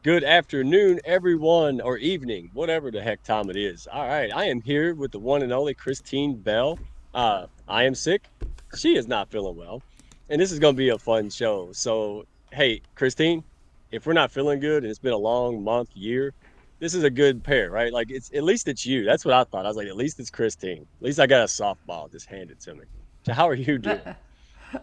Good afternoon, everyone, or evening, whatever the heck time it is. All right, I am here with the one and only Kristine Bell. I am sick. She is not feeling well, and this is going to be a fun show. So, hey, Kristine, if we're not feeling good and it's been a long month, year, this is a good pair, right? Like it's at least it's you. That's what I thought. I was like, at least it's Kristine. At least I got a softball just handed to me. So, how are you doing?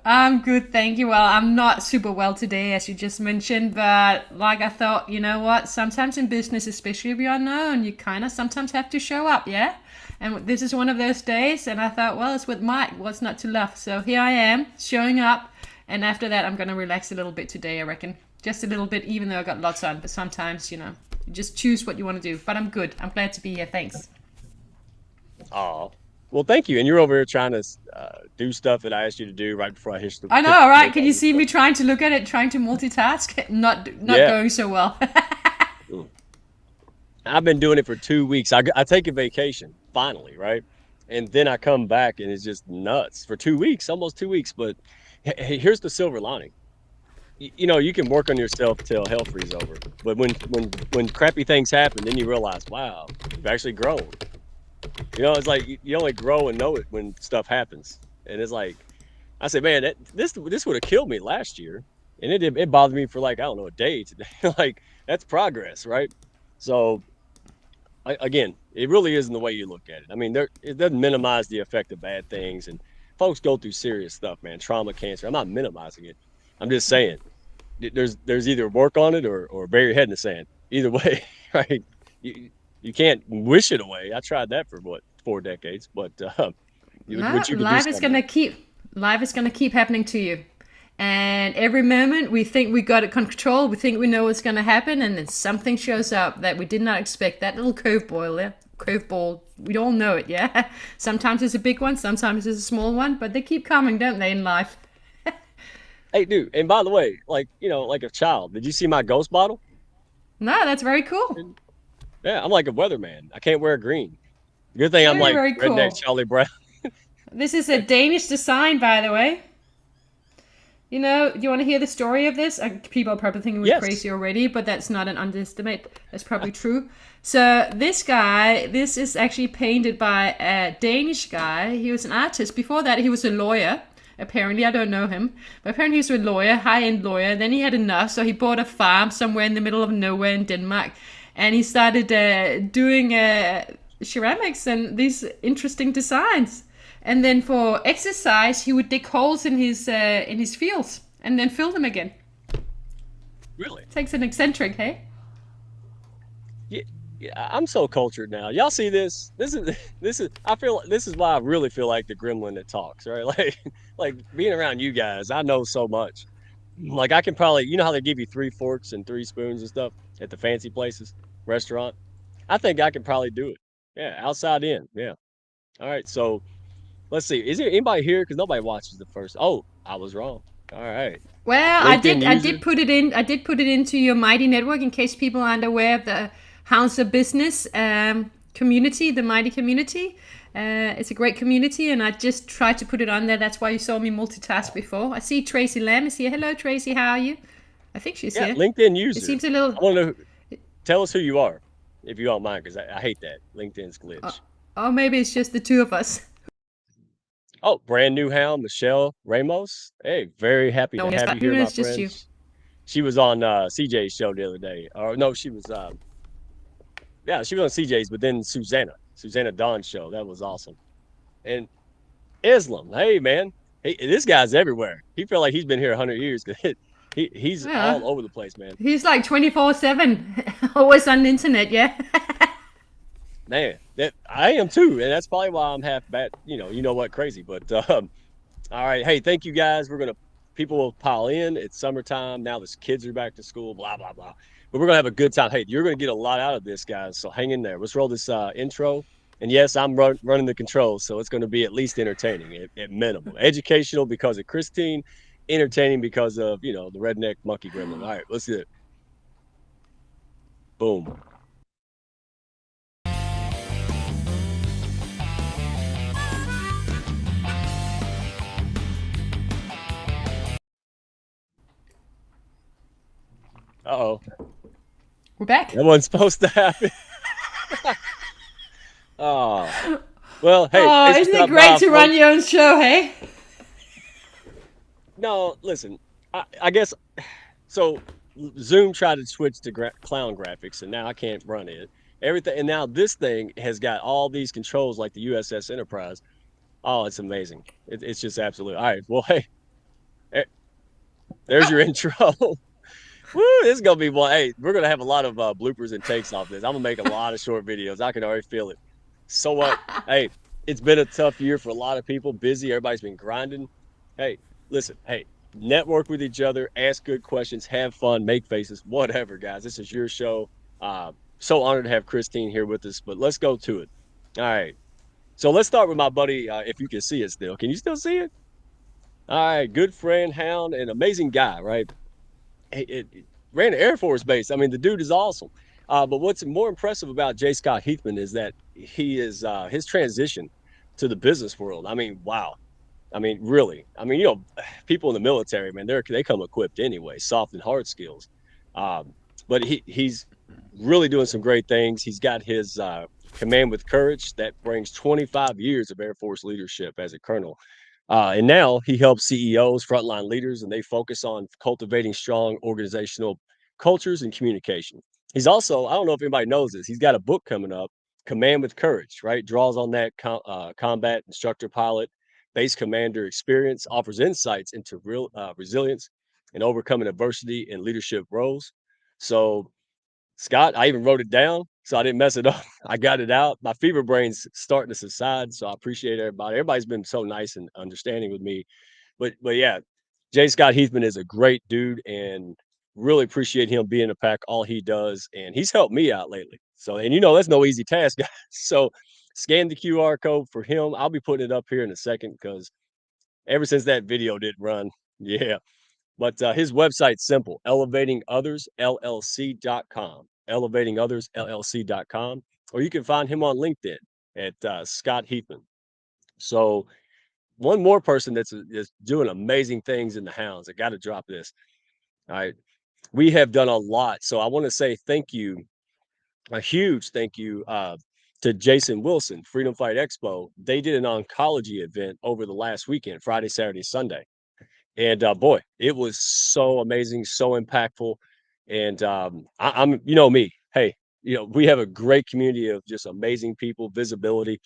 I'm good, thank you. Well, I'm not super well today, as you just mentioned, but like I thought, you know what? Sometimes in business, especially if you're unknown, you kind of sometimes have to show up, yeah? And this is one of those days, and I thought, well, it's with Mike, what's not to love? So here I am, showing up, and after that, I'm going to relax a little bit today, I reckon. Just a little bit, even though I got lots on, but sometimes, you just choose what you want to do. But I'm good. I'm glad to be here. Thanks. Oh, well, thank you. And you're over here trying to do stuff that I asked you to do right before I I know, hit the all right? click Can on you this see me button. trying to look at it, trying to multitask? Not Yeah. going so well. Mm. I've been doing it for 2 weeks. I take a vacation finally, right? And then I come back and it's just nuts for 2 weeks, almost 2 weeks. But hey, here's the silver lining. You can work on yourself till hell freezes over. But when crappy things happen, then you realize, wow, you've actually grown. It's like you only grow and know it when stuff happens. And it's like I said, man, this would have killed me last year, and it bothered me for like I don't know a day today. Like that's progress, right? So again, it really isn't the way you look at it. I mean, it doesn't minimize the effect of bad things, and folks go through serious stuff, man, trauma, cancer. I'm not minimizing it. I'm just saying there's either work on it or bury your head in the sand. Either way, right? You you can't wish it away. I tried that for what 4 decades, but No, but you can do something else. life is gonna keep happening to you. And every moment we think we got it control, we think we know what's gonna happen, and then something shows up that we did not expect. That little curveball, yeah? Curveball. We all know it, yeah? Sometimes it's a big one, sometimes it's a small one, but they keep coming, don't they, in life? Hey, dude, and by the way, like, like a child, did you see my ghost bottle? No, that's very cool. And yeah, I'm like a weatherman. I can't wear green. Good thing I'm Very, like very redneck cool. Charlie Brown. This is a Danish design, by the way. Do you want to hear the story of this? People are probably thinking we're Yes. crazy already, but that's not an underestimate. That's probably true. So this is actually painted by a Danish guy. He was an artist. Before that, he was a lawyer. Apparently, I don't know him, but apparently he was a lawyer, high-end lawyer. Then he had enough, so he bought a farm somewhere in the middle of nowhere in Denmark, and he started doing ceramics and these interesting designs. And then for exercise, he would dig holes in his fields and then fill them again. Really? Takes an eccentric, hey? Yeah, yeah, I'm so cultured now. Y'all see this? This is I feel like this is why I really feel like the gremlin that talks, right? Like being around you guys, I know so much. Like I can probably, how they give you three forks and three spoons and stuff at the fancy places, restaurant. I think I can probably do it. Yeah, outside in. Yeah. All right. So let's see. Is there anybody here? Because nobody watches the first. Oh, I was wrong. All right. Well, LinkedIn I user. did put it in. I did put it into your mighty network in case people aren't aware of the Hounds of Business community, the mighty community. It's a great community, and I just tried to put it on there. That's why you saw me multitask before. I see Tracy Lamb is here. Hello, Tracy. How are you? I think she's Yeah, here. LinkedIn It user. seems a little. I want to know. Tell us who you are, if you don't mind, because I hate that LinkedIn's glitch. Oh, maybe it's just the two of us. Oh, brand new hound, Michelle Ramos. Hey, very happy No, to yes, have but you here, even my it's just friend. you. She was on CJ's show the other day. Or no, she was yeah, she was on CJ's, but then Susanna Dawn's show. That was awesome. And Islam, hey man, this guy's everywhere. He felt like he's been here 100 years because he's Yeah. all over the place, man. He's like 24/7, always on the internet, yeah? Man, that I am too, and that's probably why I'm half bat. You know what, crazy. But all right, hey, thank you guys. People will pile in. It's summertime now. The kids are back to school. Blah blah blah. But we're gonna have a good time. Hey, you're gonna get a lot out of this, guys. So hang in there. Let's roll this intro. And yes, I'm running the controls, so it's going to be at least entertaining at minimum. Educational because of Kristine, entertaining because of the redneck monkey gremlin. All right, let's do it. Boom. Uh oh. We're back. That wasn't supposed to happen. Oh, well, hey, Oh, thanks for isn't it stopping great by, to run folks. your own show, hey? No, listen, I guess so. Zoom tried to switch to clown graphics, and now I can't run it. Everything, and now this thing has got all these controls like the USS Enterprise. Oh, it's amazing. It's just absolute. All right, well, hey, eh, there's your intro. Woo, this is gonna be one. Hey, we're gonna have a lot of bloopers and takes off this. I'm gonna make a lot of short videos. I can already feel it. So what? Hey, it's been a tough year for a lot of people. Busy. Everybody's been grinding. Hey, listen. Hey, network with each other. Ask good questions. Have fun. Make faces. Whatever, guys. This is your show. So honored to have Kristine here with us. But let's go to it. All right. So let's start with my buddy. If you can see it still, can you still see it? All right. Good friend, Hound, and amazing guy. Right. It ran an Air Force base. I mean, the dude is awesome. But what's more impressive about J. Scott Heathman is that he is his transition to the business world. I mean, wow. I mean, really. I mean, people in the military, man, they come equipped anyway, soft and hard skills. Um, but he's really doing some great things. He's got his command with courage that brings 25 years of Air Force leadership as a colonel. And now he helps CEOs, frontline leaders, and they focus on cultivating strong organizational cultures and communication. He's also, I don't know if anybody knows this, he's got a book coming up, Command with Courage, right? Draws on that combat instructor pilot, base commander experience, offers insights into real resilience and overcoming adversity in leadership roles. So Scott, I even wrote it down so I didn't mess it up. I got it out. My fever brain's starting to subside, so I appreciate everybody. Everybody's been so nice and understanding with me. But yeah, J. Scott Heathman is a great dude and really appreciate him being a pack all he does. And he's helped me out lately. So and that's no easy task, guys. So scan the QR code for him. I'll be putting it up here in a second because ever since that video did run, yeah. But his website's simple, elevatingothersllc.com, elevatingothersllc.com, or you can find him on LinkedIn at Scott Heathman. So one more person that's doing amazing things in the Hounds. I got to drop this. All right, we have done a lot, so I want to say thank you, a huge thank you to Jason Wilson, Freedom Fight Expo. They did an oncology event over the last weekend, Friday, Saturday, Sunday. And boy, it was so amazing, so impactful. And I'm, me. Hey, we have a great community of just amazing people, visibility,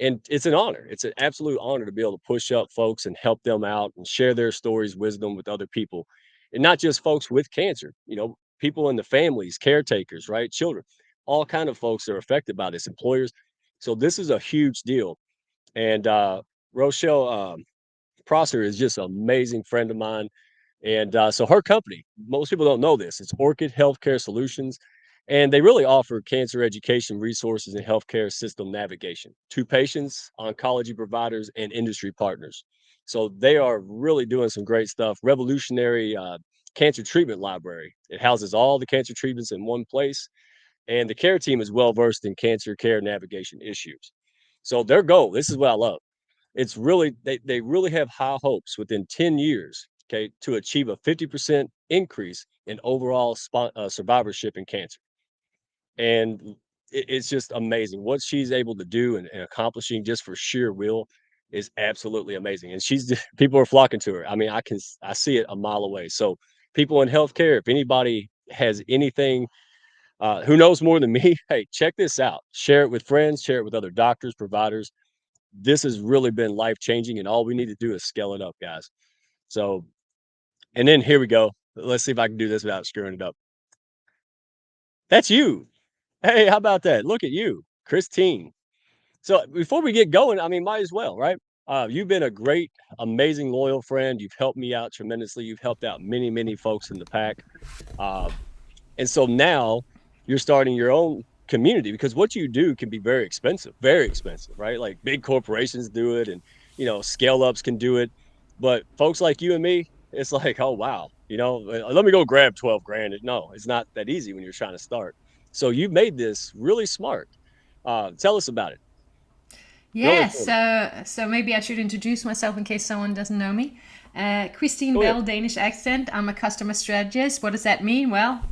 and it's an honor. It's an absolute honor to be able to push up folks and help them out and share their stories, wisdom with other people, and not just folks with cancer. People in the families, caretakers, right, children, all kind of folks are affected by this. Employers. So this is a huge deal. And Rochelle. Prosser is just an amazing friend of mine. And so her company, most people don't know this, it's Orchid Healthcare Solutions. And they really offer cancer education resources and healthcare system navigation to patients, oncology providers, and industry partners. So they are really doing some great stuff. Revolutionary cancer treatment library. It houses all the cancer treatments in one place. And the care team is well versed in cancer care navigation issues. So their goal, this is what I love, it's really they really have high hopes within 10 years, okay, to achieve a 50% increase in overall survivorship in cancer. And it's just amazing what she's able to do and accomplishing just for sheer will is absolutely amazing. And people are flocking to her. I mean, I see it a mile away. So people in healthcare, if anybody has anything who knows more than me, hey, check this out. Share it with friends, share it with other doctors, providers. This has really been life changing, and all we need to do is scale it up, guys. So, and then here we go. Let's see if I can do this without screwing it up. That's you. Hey, how about that? Look at you, Kristine. So before we get going, I mean, might as well, right? You've been a great, amazing, loyal friend. You've helped me out tremendously. You've helped out many, many folks in the pack. Uh, And so now you're starting your own community because what you do can be very expensive, right? Like big corporations do it and, scale ups can do it. But folks like you and me, it's like, oh, wow, let me go grab 12 grand. No, it's not that easy when you're trying to start. So you made this really smart. Tell us about it. Really Yes, cool. so maybe I should introduce myself in case someone doesn't know me. Kristine Go ahead. Bell, Danish accent. I'm a customer strategist. What does that mean? Well,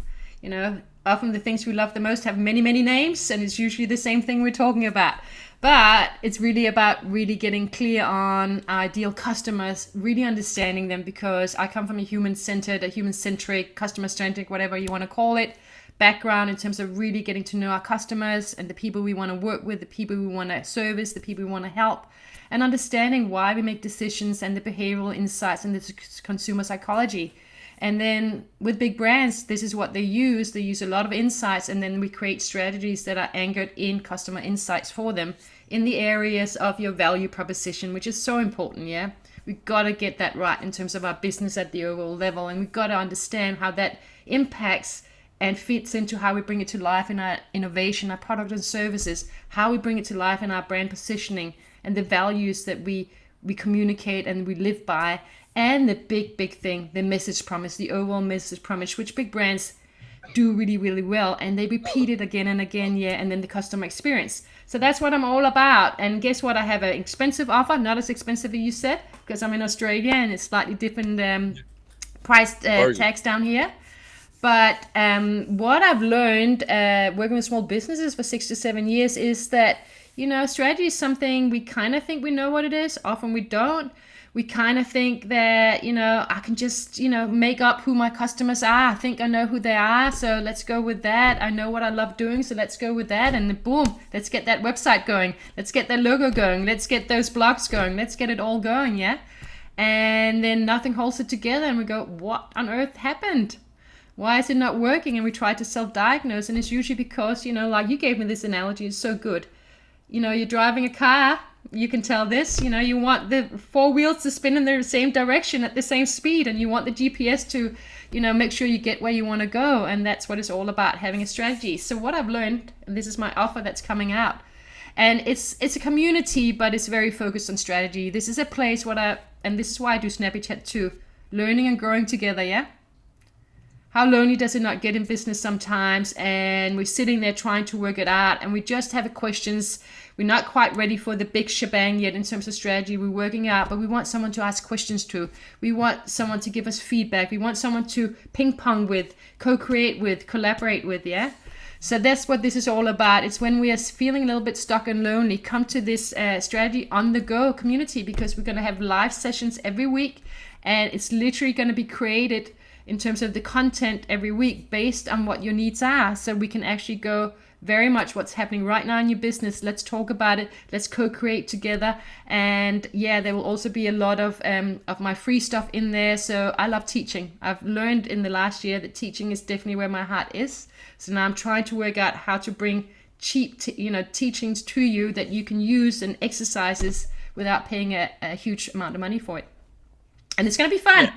often the things we love the most have many, many names, and it's usually the same thing we're talking about. But it's really about really getting clear on our ideal customers, really understanding them, because I come from a human-centered, a human-centric, customer-centric, whatever you want to call it, background in terms of really getting to know our customers and the people we want to work with, the people we want to service, the people we want to help, and understanding why we make decisions and the behavioral insights and the consumer psychology. And then with big brands, this is what they use. They use a lot of insights, and then we create strategies that are anchored in customer insights for them in the areas of your value proposition, which is so important. Yeah, we've got to get that right in terms of our business at the overall level, and we've got to understand how that impacts and fits into how we bring it to life in our innovation, our product and services, how we bring it to life in our brand positioning, and the values that we communicate and we live by. And the big thing, the message promise, the overall message promise, which big brands do really, really well, and they repeat it again and again, yeah, and then the customer experience. So that's what I'm all about. And guess what? I have an expensive offer, not as expensive as you said, because I'm in Australia and it's slightly different price Version. tags down here. But what I've learned working with small businesses for 6 to 7 years is that, strategy is something we kind of think we know what it is. Often we don't. We kind of think that, I can just, make up who my customers are. I think I know who they are. So let's go with that. I know what I love doing. So let's go with that. And then boom, let's get that website going. Let's get that logo going. Let's get those blogs going. Let's get it all going. Yeah. And then nothing holds it together. And we go, what on earth happened? Why is it not working? And we try to self-diagnose. And it's usually because, like you gave me this analogy, it's so good. You're driving a car, you can tell this, you want the four wheels to spin in the same direction at the same speed, and you want the GPS to, make sure you get where you want to go. And that's what it's all about, having a strategy. So what I've learned, and this is my offer that's coming out, and it's a community, but it's very focused on strategy. This is a place and this is why I do Snappy Chat too, learning and growing together, yeah? How lonely does it not get in business sometimes? And we're sitting there trying to work it out, and we just have questions. We're not quite ready for the big shebang yet in terms of strategy. We're working out, but we want someone to ask questions to. We want someone to give us feedback. We want someone to ping pong with, co-create with, collaborate with, yeah? So that's what this is all about. It's when we are feeling a little bit stuck and lonely, come to this strategy on the go community, because we're going to have live sessions every week, and it's literally going to be created in terms of the content every week based on what your needs are. So we can actually go very much what's happening right now in your business. Let's talk about it. Let's co-create together. And yeah, there will also be a lot of my free stuff in there. So I love teaching. I've learned in the last year that teaching is definitely where my heart is. So now I'm trying to work out how to bring cheap, teachings to you that you can use and exercises without paying a huge amount of money for it. And it's going to be fun. Yeah.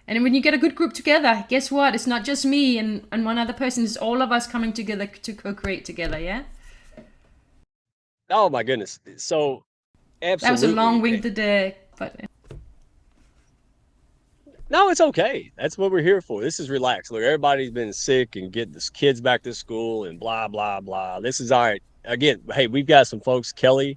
And when you get a good group together, guess what? It's not just me and one other person. It's all of us coming together to co-create together, yeah? Oh, my goodness. So, absolutely. That was a long-winded, but... No, it's okay. That's what we're here for. This is relaxed. Look, everybody's been sick and getting the kids back to school and blah, blah, blah. This is all right. Again, hey, we've got some folks. Kelly,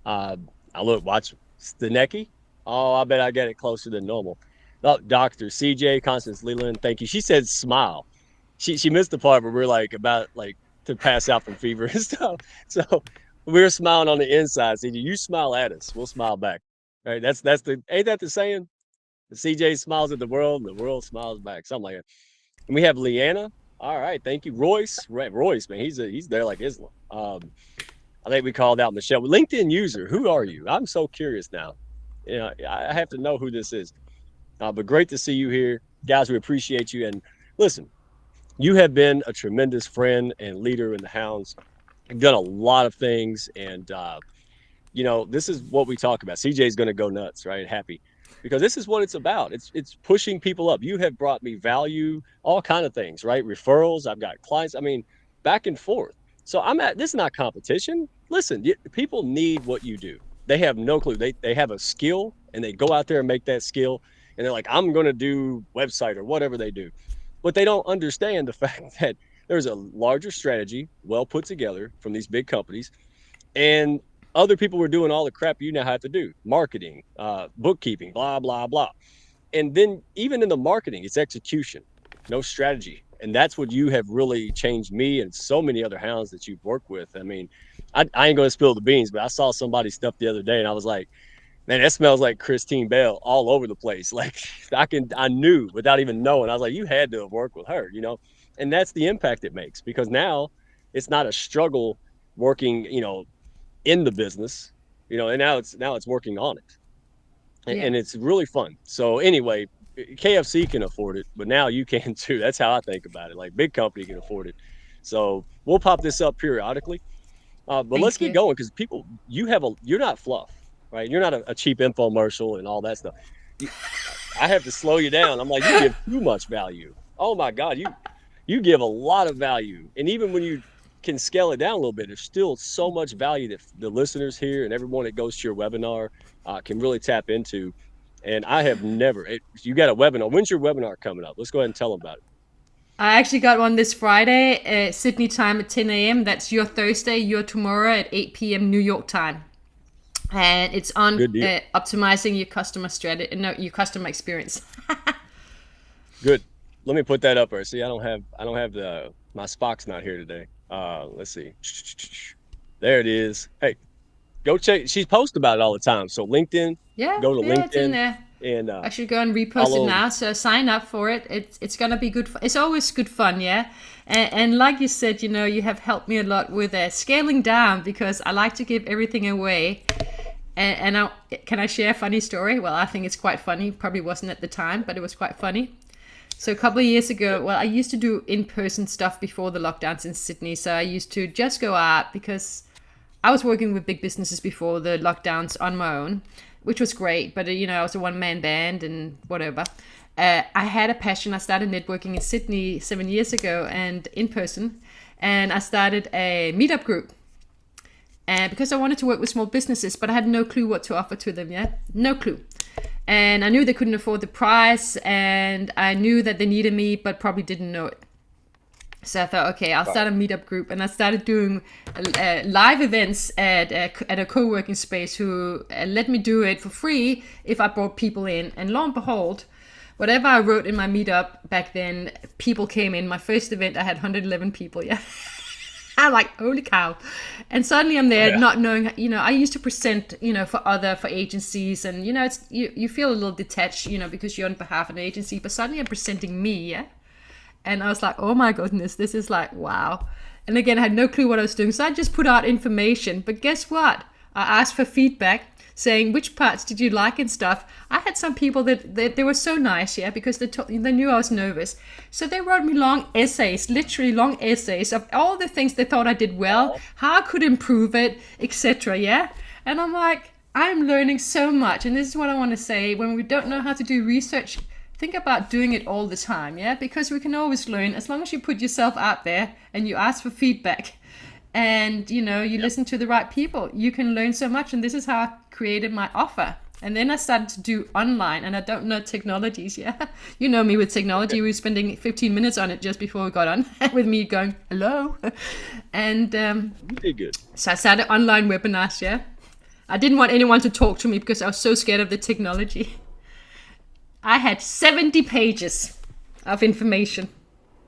watch Stanecki. Oh, I bet I get it closer than normal. Oh, Dr. CJ, Constance Leland, thank you. She said smile. She missed the part where we're about to pass out from fever and stuff. So we're smiling on the inside. CJ, you smile at us, we'll smile back. Right? Ain't that the saying? The CJ smiles at the world, and the world smiles back. Something like that. And we have Leanna. All right, thank you. Royce, man, he's there like Islam. I think we called out Michelle. LinkedIn user, who are you? I'm so curious now. I have to know who this is. But great to see you here. Guys, we appreciate you. And listen, you have been a tremendous friend and leader in the Hounds. You've done a lot of things. And, this is what we talk about. CJ is going to go nuts, right? Happy. Because this is what it's about. It's pushing people up. You have brought me value, all kind of things, right? Referrals. I've got clients. I mean, back and forth. So this is not competition. Listen, people need what you do. They have no clue. They have a skill, and they go out there and make that skill. And they're like, I'm going to do website or whatever they do. But they don't understand the fact that there's a larger strategy well put together from these big companies. And other people were doing all the crap you now have to do. Marketing, bookkeeping, blah, blah, blah. And then even in the marketing, it's execution, no strategy. And that's what you have really changed me and so many other hounds that you've worked with. I mean, I ain't going to spill the beans, but I saw somebody's stuff the other day and I was like, man, that smells like Kristine Bell all over the place. Like I knew without even knowing. I was like, you had to have worked with her, you know, and that's the impact it makes because now it's not a struggle working, you know, in the business, you know, and now it's working on it, Yeah. and it's really fun. So anyway, KFC can afford it, but now you can too. That's how I think about it. Like big company can afford it. So we'll pop this up periodically. But let's Thank get you. going because people, you're not fluff, right? You're not a cheap infomercial and all that stuff. You, I have to slow you down. I'm like, you give too much value. Oh my God, you give a lot of value, and even when you can scale it down a little bit, there's still so much value that the listeners here and everyone that goes to your webinar can really tap into. And I have never. You got a webinar. When's your webinar coming up? Let's go ahead and tell them about it. I actually got one this Friday, Sydney time at 10 a.m. That's your Thursday, your tomorrow at 8 p.m. New York time. And it's on Good deal. optimizing your customer strategy, no, your customer experience. Good. Let me put that up there. See, I don't have the my Spock's not here today. Let's see. There it is. Hey, go check. She's post about it all the time. So LinkedIn, Yeah, go to yeah, it's in LinkedIn there. and I should go and repost it follow. now. So sign up for it. It's gonna be good. It's always good fun, yeah. And like you said, you know, you have helped me a lot with scaling down because I like to give everything away. And can I share a funny story? Well, I think it's quite funny. Probably wasn't at the time, but it was quite funny. So a couple of years ago, well, I used to do in-person stuff before the lockdowns in Sydney. So I used to just go out because I was working with big businesses before the lockdowns on my own, which was great. But you know, I was a one-man band and whatever. I had a passion. I started networking in Sydney 7 years ago and in person, and I started a meetup group. And because I wanted to work with small businesses, but I had no clue what to offer to them yet. No clue. And I knew they couldn't afford the price, and I knew that they needed me, but probably didn't know it. So I thought, okay, I'll Right. start a meetup group, and I started doing live events at a co-working space who let me do it for free if I brought people in. And lo and behold, whatever I wrote in my meetup back then, people came in. My first event, I had 111 people. Yeah. I'm like, holy cow. And suddenly I'm there Yeah. not knowing, you know, I used to present, you know, for agencies and, you know, it's, you feel a little detached, you know, because you're on behalf of an agency, but suddenly I'm presenting me, yeah. And I was like, oh my goodness, this is like, wow. And again, I had no clue what I was doing. So I just put out information. But guess what? I asked for feedback saying which parts did you like and stuff. I had some people that they were so nice, yeah, because they knew I was nervous. So they wrote me long essays, literally long essays of all the things they thought I did well, Oh, how I could improve it, etc. Yeah. And I'm like, I'm learning so much. And this is what I want to say. When we don't know how to do research, think about doing it all the time, yeah? Because we can always learn as long as you put yourself out there and you ask for feedback and you know you yep. listen to the right people, you can learn so much. And this is how I created my offer. And then I started to do online, and I don't know technologies, yeah. You know me with technology. We were spending 15 minutes on it just before we got on with me going hello. And You did good. so I started online webinars, yeah. I didn't want anyone to talk to me because I was so scared of the technology. I had 70 pages of information,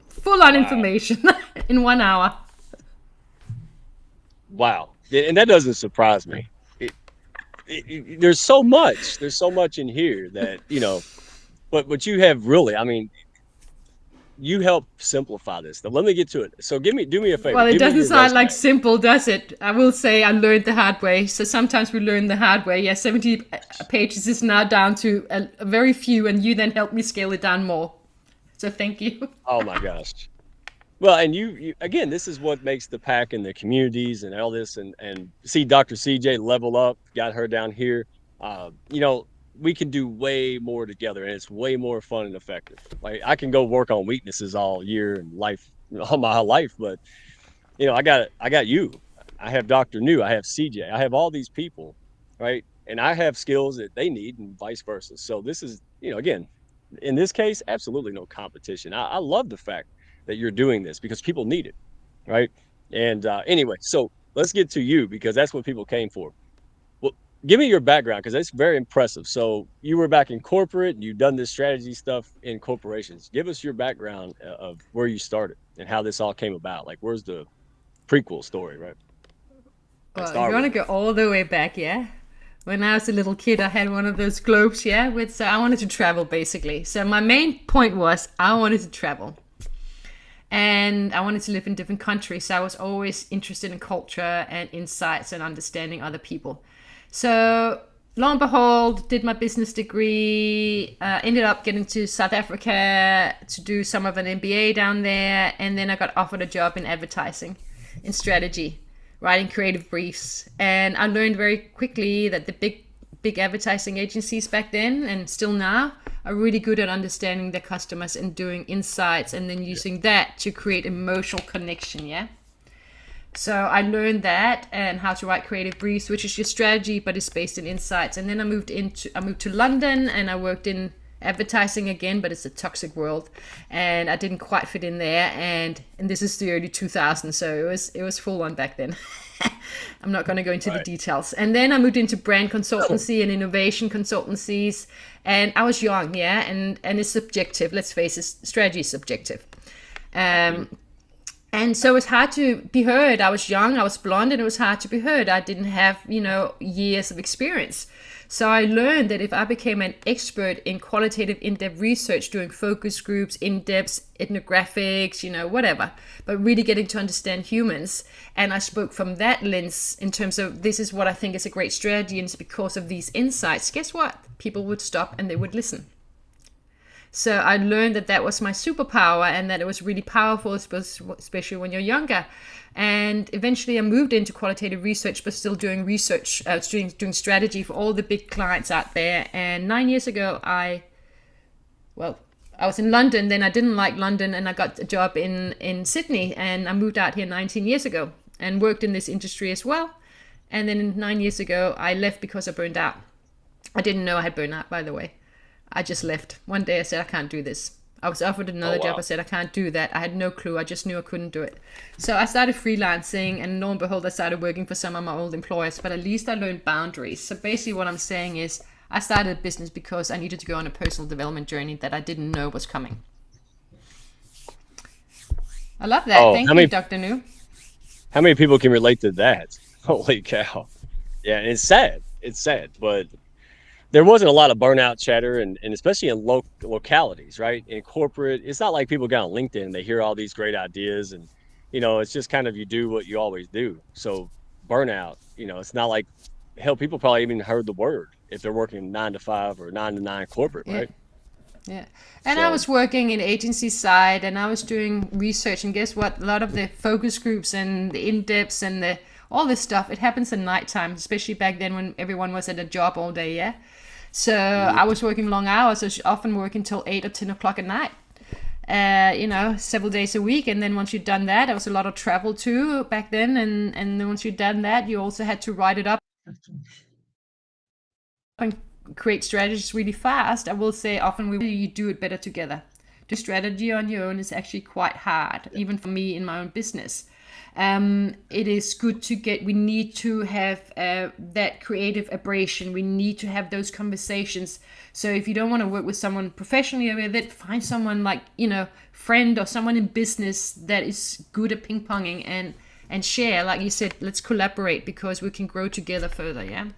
full on Wow. information in 1 hour. Wow. And that doesn't surprise me. There's so much. There's so much in here that, you know, but you have really, I mean, you help simplify this. Now, let me get to it. So do me a favor. Well, it Give me doesn't your sound like resume. simple, does it? I will say I learned the hard way. So sometimes we learn the hard way. Yeah, 70 pages is now down to a very few, and you then help me scale it down more. So thank you. Oh my gosh. Well, and you again, this is what makes the pack and the communities and all this, and see Dr. CJ level up, got her down here. You know, we can do way more together, and it's way more fun and effective. Like I can go work on weaknesses all year and life, all my life, but you know, I got you. I have Dr. New, I have CJ, I have all these people, right? And I have skills that they need, and vice versa. So this is, you know, again, in this case, absolutely no competition. I love the fact that you're doing this because people need it, right? And anyway, so let's get to you because that's what people came for. Well, give me your background because it's very impressive. So you were back in corporate, you've done this strategy stuff in corporations. Give us your background of where you started and how this all came about. Like, where's the prequel story, right? Like, Well, if you start want with to it. go all the way back, yeah. When I was a little kid, I had one of those globes, yeah. With so I wanted to travel basically. So my main point was I wanted to travel, and I wanted to live in different countries. So I was always interested in culture and insights and understanding other people. So lo and behold, did my business degree, ended up getting to South Africa to do some of an MBA down there, and then I got offered a job in advertising, in strategy, writing creative briefs, and I learned very quickly that the big advertising agencies back then and still now are really good at understanding their customers and doing insights and then Yeah. using that to create emotional connection, yeah. So I learned that and how to write creative briefs, which is your strategy, but it's based in insights. And then I moved to London and I worked in advertising again, but it's a toxic world, and I didn't quite fit in there. And this is the early 2000s, so it was full on back then. I'm not going to go into the Right. details. And then I moved into brand consultancy and innovation consultancies, and I was young, yeah, and it's subjective. Let's face it, strategy is subjective. Mhm. Um, and so it's hard to be heard. I was young, I was blonde, and it was hard to be heard. I didn't have, years of experience. So I learned that if I became an expert in qualitative in-depth research, doing focus groups, in-depth ethnographics, whatever, but really getting to understand humans, and I spoke from that lens in terms of this is what I think is a great strategy, and it's because of these insights, guess what? People would stop and they would listen. So I learned that that was my superpower and that it was really powerful, especially when you're younger. And eventually I moved into qualitative research, but still doing research, doing strategy for all the big clients out there. And 9 years ago, well, I was in London, then I didn't like London, and I got a job in Sydney, and I moved out here 19 years ago and worked in this industry as well. And then 9 years ago, I left because I burned out. I didn't know I had burned out, by the way. I just left. One day I said, I can't do this. I was offered Oh, another job. I wow. said, I can't do that. I had no clue. I just knew I couldn't do it. So I started freelancing, and lo and behold, I started working for some of my old employers. But at least I learned boundaries. So basically, what I'm saying is, I started a business because I needed to go on a personal development journey that I didn't know was coming. I love that. Oh, Thank you, Dr. New. how many people can relate to that? Holy cow. Yeah, it's sad. It's sad, but there wasn't a lot of burnout chatter, and especially in localities, right? In corporate, it's not like people get on LinkedIn and they hear all these great ideas, and it's just kind of you do what you always do. So burnout, it's not like hell. People probably even heard the word if they're working 9 to 5 or 9 to 9 corporate, Yeah. right? Yeah. And I So was working in agency side, and I was doing research, and guess what? A lot of the focus groups and the in-depths and the all this stuff, it happens at nighttime, especially back then when everyone was at a job all day, yeah. So mhm. I was working long hours. I was often working till 8 or 10 o'clock at night. Several days a week, and then once you'd done that, there was a lot of travel too back then, and then once you'd done that, you also had to write it up and create strategies really fast. I will say often you do it better together. The strategy on your own is actually quite hard, even for me in my own business. It is good to we need to have that creative abrasion. We need to have those conversations. So if you don't want to work with someone professionally with it, find someone like, friend or someone in business that is good at ping ponging and share. Like you said, let's collaborate because we can grow together further. Yeah.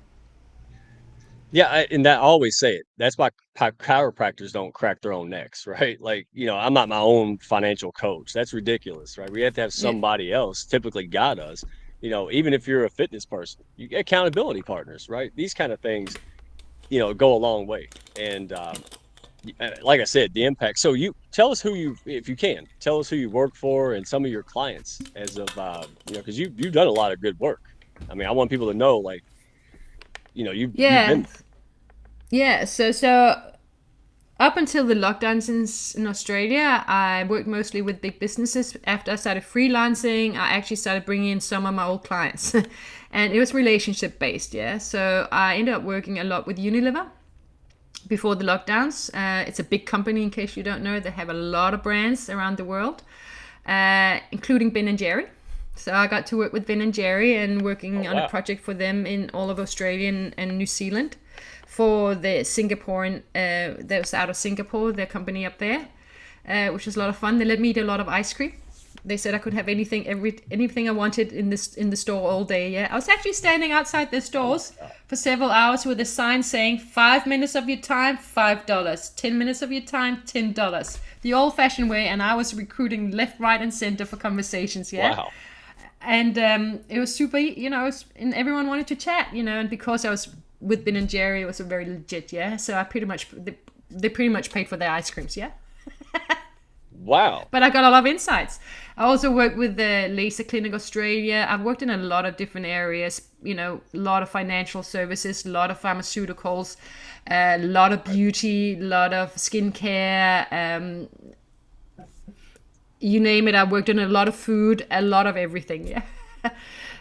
Yeah, and that I always say it. That's why chiropractors don't crack their own necks, right? Like, I'm not my own financial coach. That's ridiculous, right? We have to have Yeah. somebody else typically guide us. Even if you're a fitness person, you get accountability partners, right? These kind of things, go a long way. And like I said, the impact. So you tell us if you can, tell us who you work for and some of your clients as of, because you've done a lot of good work. I mean, I want people to know, like, you've Yeah. been Yeah. So up until the lockdowns in Australia, I worked mostly with big businesses. After I started freelancing, I actually started bringing in some of my old clients. And it was relationship based, yeah. So I ended up working a lot with Unilever before the lockdowns. It's a big company, in case you don't know. They have a lot of brands around the world, including Ben and Jerry. So I got to work with Ben and Jerry and Oh working on a wow. project for them in all of Australia and New Zealand for the Singaporean, that was out of Singapore, their company up there, which was a lot of fun. They let me eat a lot of ice cream. They said I could have anything I wanted in the store all day. Yeah, I was actually standing outside their Oh my stores God. for several hours with a sign saying 5 minutes of your time, $5. 10 minutes of your time, $10. The old-fashioned way, and I was recruiting left, right, and center for conversations. Yeah, Wow. and it was super. And everyone wanted to chat. And because I was with Ben and Jerry, it was a very legit. Yeah, so I pretty much they pretty much paid for their ice creams. Yeah. Wow. But I got a lot of insights. I also worked with the Laser Clinic Australia. I've worked in a lot of different areas, a lot of financial services, a lot of pharmaceuticals, a lot of beauty, a lot of skincare, you name it. I worked in a lot of food, a lot of everything. Yeah.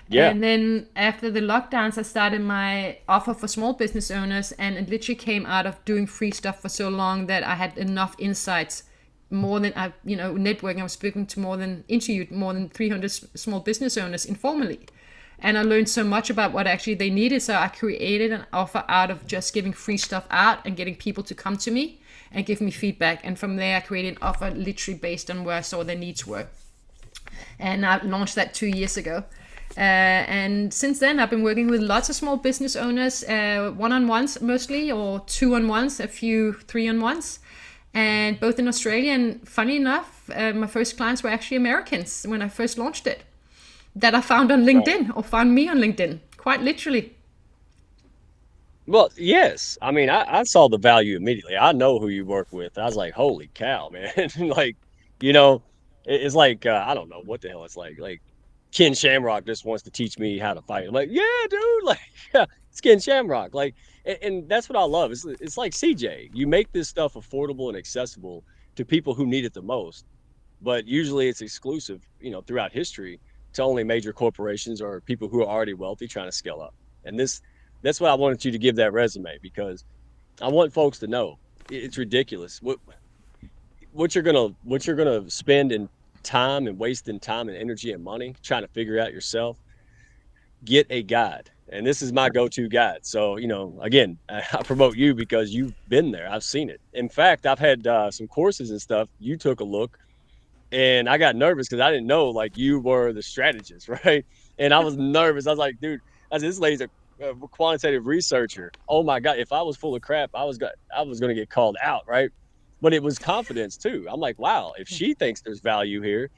Yeah. And then after the lockdowns, I started my offer for small business owners, and it literally came out of doing free stuff for so long that I had enough insights. More than networking. I was speaking to interviewed more than 300 small business owners informally. And I learned so much about what actually they needed. So I created an offer out of just giving free stuff out and getting people to come to me and give me feedback. And from there, I created an offer literally based on where I saw their needs were. And I launched that 2 years ago. And since then, I've been working with lots of small business owners, one-on-ones mostly, or two-on-ones, a few three-on-ones. And both in Australia and, funny enough, my first clients were actually Americans when I first launched it, that I found on Right. LinkedIn or found me on LinkedIn, quite literally. Well, yes. I mean, I saw the value immediately. I know who you work with. I was like, holy cow, man. Like, you know, it's like I don't know what the hell it's like. Like Ken Shamrock just wants to teach me how to fight. I'm like, yeah, dude. Like, yeah, it's Ken Shamrock. Like, and that's what I love. It's like CJ. You make this stuff affordable and accessible to people who need it the most, but usually it's exclusive, throughout history to only major corporations or people who are already wealthy trying to scale up. And that's why I wanted you to give that resume, because I want folks to know it's ridiculous what you're gonna spend in time and wasting time and energy and money trying to figure out yourself. Get a guide. And this is my go-to guide. So, again, I promote you because you've been there. I've seen it. In fact, I've had some courses and stuff. You took a look, and I got nervous because I didn't know like you were the strategist, right? And I was nervous. I was like, dude, this lady's a quantitative researcher. Oh my god, if I was full of crap, I was gonna get called out, right? But it was confidence too. I'm like, wow, if she thinks there's value here,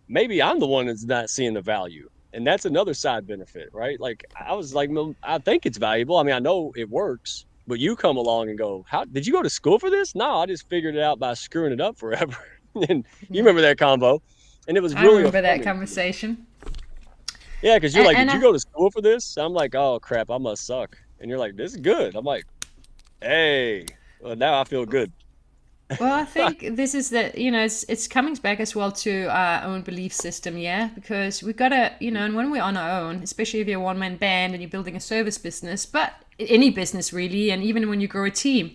maybe I'm the one that's not seeing the value. And that's another side benefit, right? Like I was like, "Well, I think it's valuable. I mean, I know it works, but you come along and go, how did you go to school for this? No, I just figured it out by screwing it up forever." And you Yeah, remember that combo. And it was I really remember that affirming. conversation. Yeah, because you're And, like, and did you I, go to school for this? I'm like, oh crap, I must suck. And you're like, this is good. I'm like, hey, well, now I feel good. well, I think this is it's coming back as well to our own belief system, yeah, because we've got to, and when we're on our own, especially if you're a one-man band and you're building a service business, but any business really, and even when you grow a team,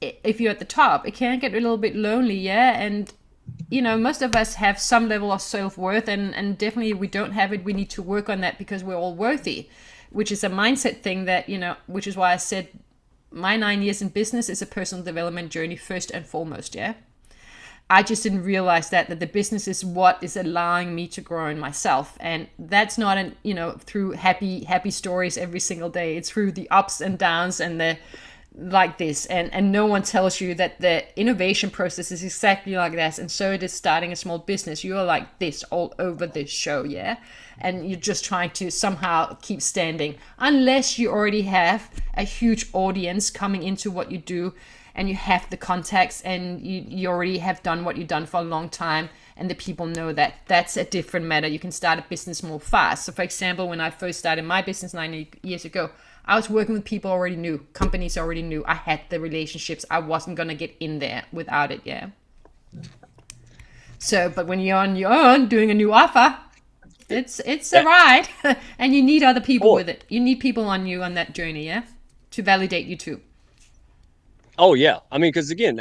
if you're at the top, it can get a little bit lonely, yeah, and most of us have some level of self-worth, and definitely if we don't have it, we need to work on that because we're all worthy, which is a mindset thing that, which is why I said my 9 years in business is a personal development journey first and foremost, yeah. I just didn't realize that the business is what is allowing me to grow in myself, and that's not through happy stories every single day. It's through the ups and downs and the like this, and no one tells you that the innovation process is exactly like that, and so it is starting a small business. You are like this all over this show, yeah, and you're just trying to somehow keep standing unless you already have a huge audience coming into what you do, and you have the contacts, and you already have done what you've done for a long time, and the people know that. That's a different matter. You can start a business more fast. So for example, when I first started my business 9 years ago, I was working with people already knew, companies already knew. I had the relationships. I wasn't gonna get in there without it, yeah. So, but when you're on your own doing a new offer, it's a That, ride, and you need other people oh, with it. You need people on that journey, yeah, to validate you too. oh yeah. I mean, because again,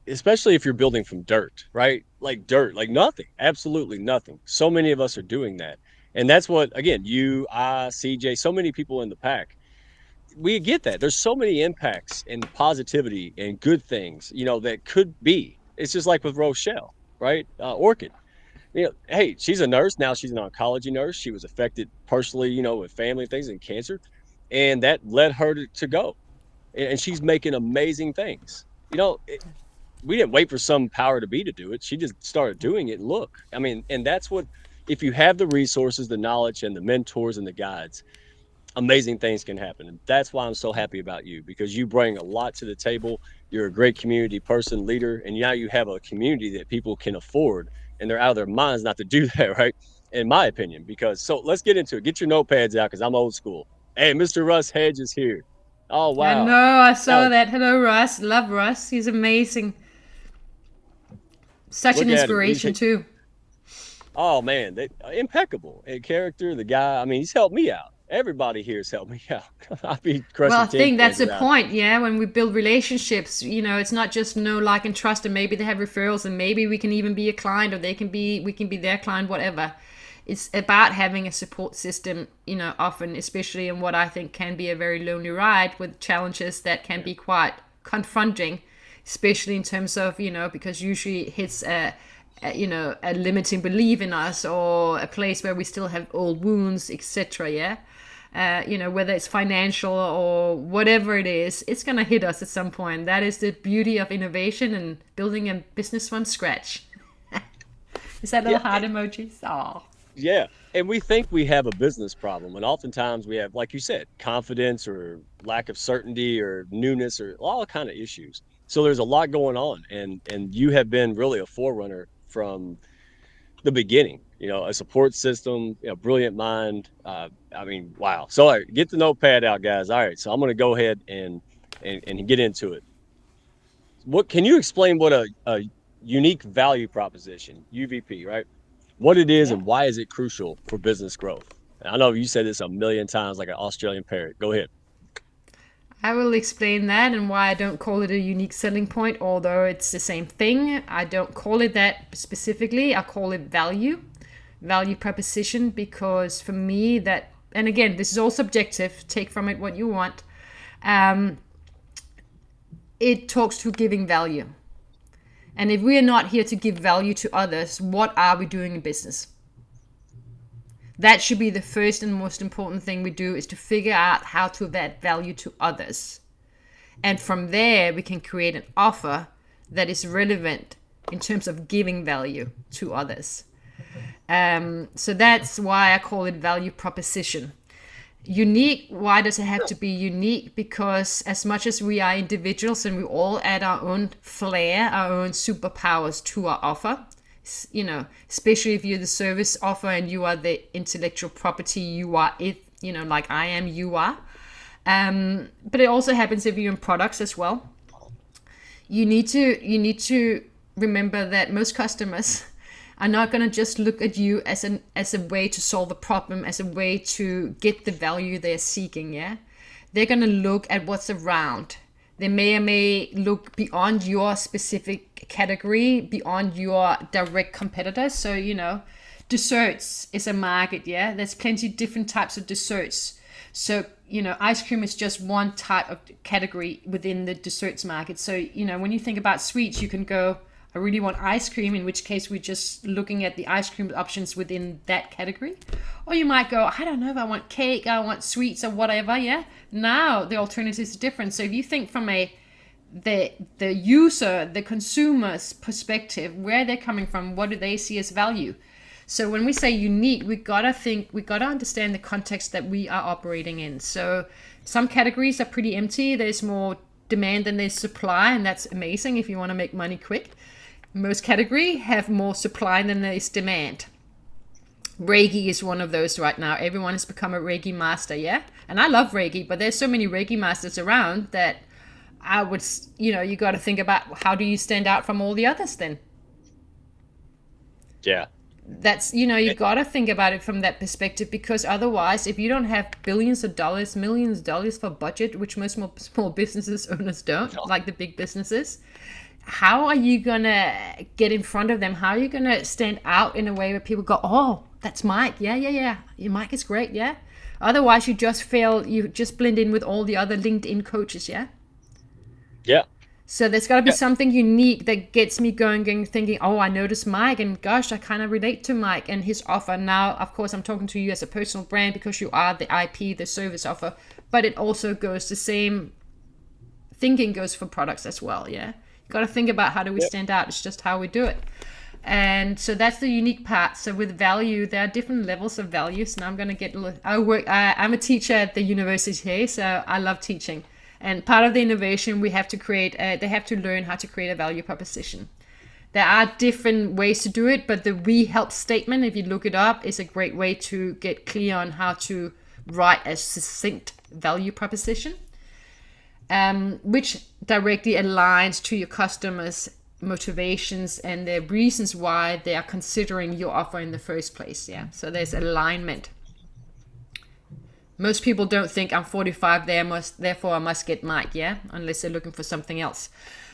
especially if you're building from dirt, right? Like dirt, like nothing, absolutely nothing. So many of us are doing that. And that's what, again, you, I, CJ, so many people in the pack, we get that. There's so many impacts and positivity and good things, that could be. It's just like with Rochelle, right? Orchid. Hey, she's a nurse. Now she's an oncology nurse. She was affected personally, with family things and cancer. And that led her to go. And she's making amazing things. We didn't wait for some power to be to do it. She just started doing it. And look, I mean, and that's what, if you have the resources, the knowledge, and the mentors and the guides, amazing things can happen. And that's why I'm so happy about you, because you bring a lot to the table. You're a great community person, leader, and now you have a community that people can afford, and they're out of their minds not to do that, right? In my opinion, because so let's get into it. Get your notepads out because I'm old school. Hey, Mr. Russ Hedge is here. Oh, I wow. know, I saw Now, that. Hello, Russ. Love Russ. He's amazing. Such an look at him. inspiration, too. Oh man, impeccable in character. The guy, I mean, he's helped me out. Everybody here has helped me out. I'll be Well, crushing I tin think that's cans the without. point, yeah. When we build relationships, it's not just know, like, and trust, and maybe they have referrals, and maybe we can even be a client, or we can be their client, whatever. It's about having a support system, often, especially in what I think can be a very lonely ride with challenges that can Yeah, be quite confronting, especially in terms of, because usually it hits a limiting belief in us, or a place where we still have old wounds, etc. Yeah. Whether it's financial or whatever it is, it's going to hit us at some point. That is the beauty of innovation and building a business from scratch. Is that little yeah, heart emojis? Oh. yeah. And we think we have a business problem, and oftentimes we have, like you said, confidence or lack of certainty or newness or all kind of issues. So there's a lot going on, and you have been really a forerunner from the beginning. A support system, brilliant mind. I mean, wow. So, all right, get the notepad out, guys. All right, so I'm going to go ahead and get into it. What can you explain what a unique value proposition UVP, right? What it is Yeah. and why is it crucial for business growth? I know you said this a million times like an Australian parrot. Go ahead. I will explain that and why I don't call it a unique selling point, although it's the same thing. I don't call it that specifically. I call it value proposition, because for me, that, and again, this is all subjective, take from it what you want. Um, it talks to giving value. And if we are not here to give value to others, what are we doing in business? That should be the first and most important thing we do, is to figure out how to add value to others. And from there, we can create an offer that is relevant in terms of giving value to others. So that's why I call it value proposition. Unique, why does it have to be unique? Because as much as we are individuals and we all add our own flair, our own superpowers to our offer, especially if you're the service offer and you are the intellectual property, you are it, like I am, you are. But it also happens if you're in products as well. You need to remember that most customers are not going to just look at you as a way to solve a problem, as a way to get the value they're seeking. Yeah, they're going to look at what's around. They may look beyond your specific category, beyond your direct competitors. So, desserts is a market. Yeah, there's plenty of different types of desserts. So, ice cream is just one type of category within the desserts market. So, when you think about sweets, you can go, I really want ice cream, in which case we're just looking at the ice cream options within that category. Or you might go, I don't know if I want cake, I want sweets or whatever, yeah? Now the alternatives are different. So if you think from the user, the consumer's perspective, where they're coming from, what do they see as value? So when we say unique, we gotta understand the context that we are operating in. So some categories are pretty empty. There's more demand than there's supply, and that's amazing if you want to make money quick. Most category have more supply than there is demand. Reiki is one of those right now. Everyone has become a Reiki master, yeah? And I love Reiki, but there's so many Reiki masters around that I would, you got to think about, how do you stand out from all the others then? Yeah. That's, you got to think about it from that perspective, because otherwise, if you don't have billions of dollars, millions of dollars for budget, which most small businesses owners don't, like the big businesses, how are you gonna get in front of them? How are you gonna stand out in a way where people go, oh, that's Mike. Yeah, yeah, yeah. Your Mike is great. Yeah. Otherwise, you just fail. You just blend in with all the other LinkedIn coaches. Yeah. Yeah. So there's got to be Yeah. something unique that gets me going, thinking, oh, I noticed Mike, and gosh, I kind of relate to Mike and his offer. Now, of course, I'm talking to you as a personal brand because you are the IP, the service offer, but it also goes the same thinking goes for products as well. Yeah, you got to think about how do we Yeah. stand out. It's just how we do it. And so that's the unique part. So with value, there are different levels of values. Now I'm going to get. I'm a teacher at the university here, so I love teaching. And part of the innovation, we have to create. They have to learn how to create a value proposition. There are different ways to do it, but the "we help" statement, if you look it up, is a great way to get clear on how to write a succinct value proposition, which directly aligns to your customers' motivations and the reasons why they are considering your offer in the first place. Yeah, so there's alignment. Most people don't think I'm 45, therefore I must get Mike. Yeah, unless they're looking for something else.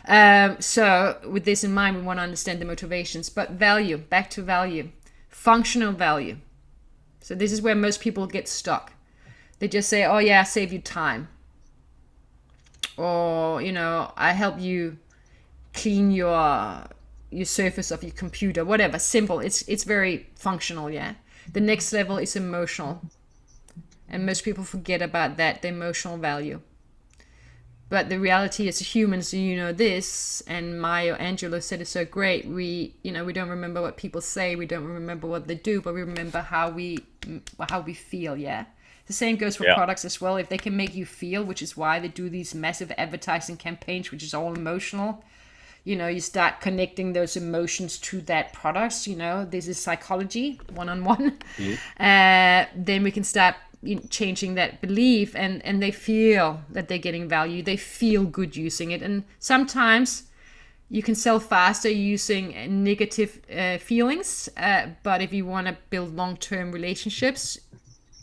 So with this in mind, we want to understand the motivations. But value, back to value, functional value. So this is where most people get stuck. They just say, "Oh yeah, I save you time," or I help you clean your surface of your computer, whatever. Simple. It's very functional. Yeah. The next level is emotional, and most people forget about that, the emotional value. But the reality is, humans, this, and Maya Angelou said it so great. We don't remember what people say, we don't remember what they do, but we remember how we feel. Yeah. The same goes for Yeah. products as well. If they can make you feel, which is why they do these massive advertising campaigns, which is all emotional, you start connecting those emotions to that product. This is psychology 1-on-1. Mhm. Then we can start changing that belief, and they feel that they're getting value. They feel good using it. And sometimes you can sell faster using negative feelings, but if you want to build long-term relationships,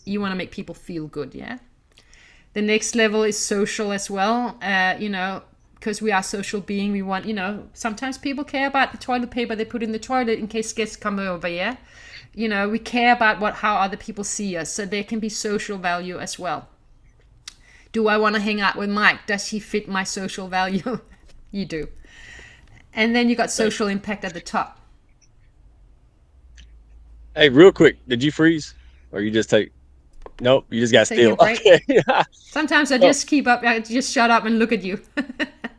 you want to make people feel good. Yeah. The next level is social as well. Because we are social being, we want, sometimes people care about the toilet paper they put in the toilet in case guests come over. Yeah. We care about how other people see us. So there can be social value as well. Do I want to hang out with Mike? Does he fit my social value? You do. And then you got social impact at the top. Hey, real quick, did you freeze or you just take? Nope, you just got Taking a still. break. Okay. Sometimes I so, just keep up. I just shut up and look at you.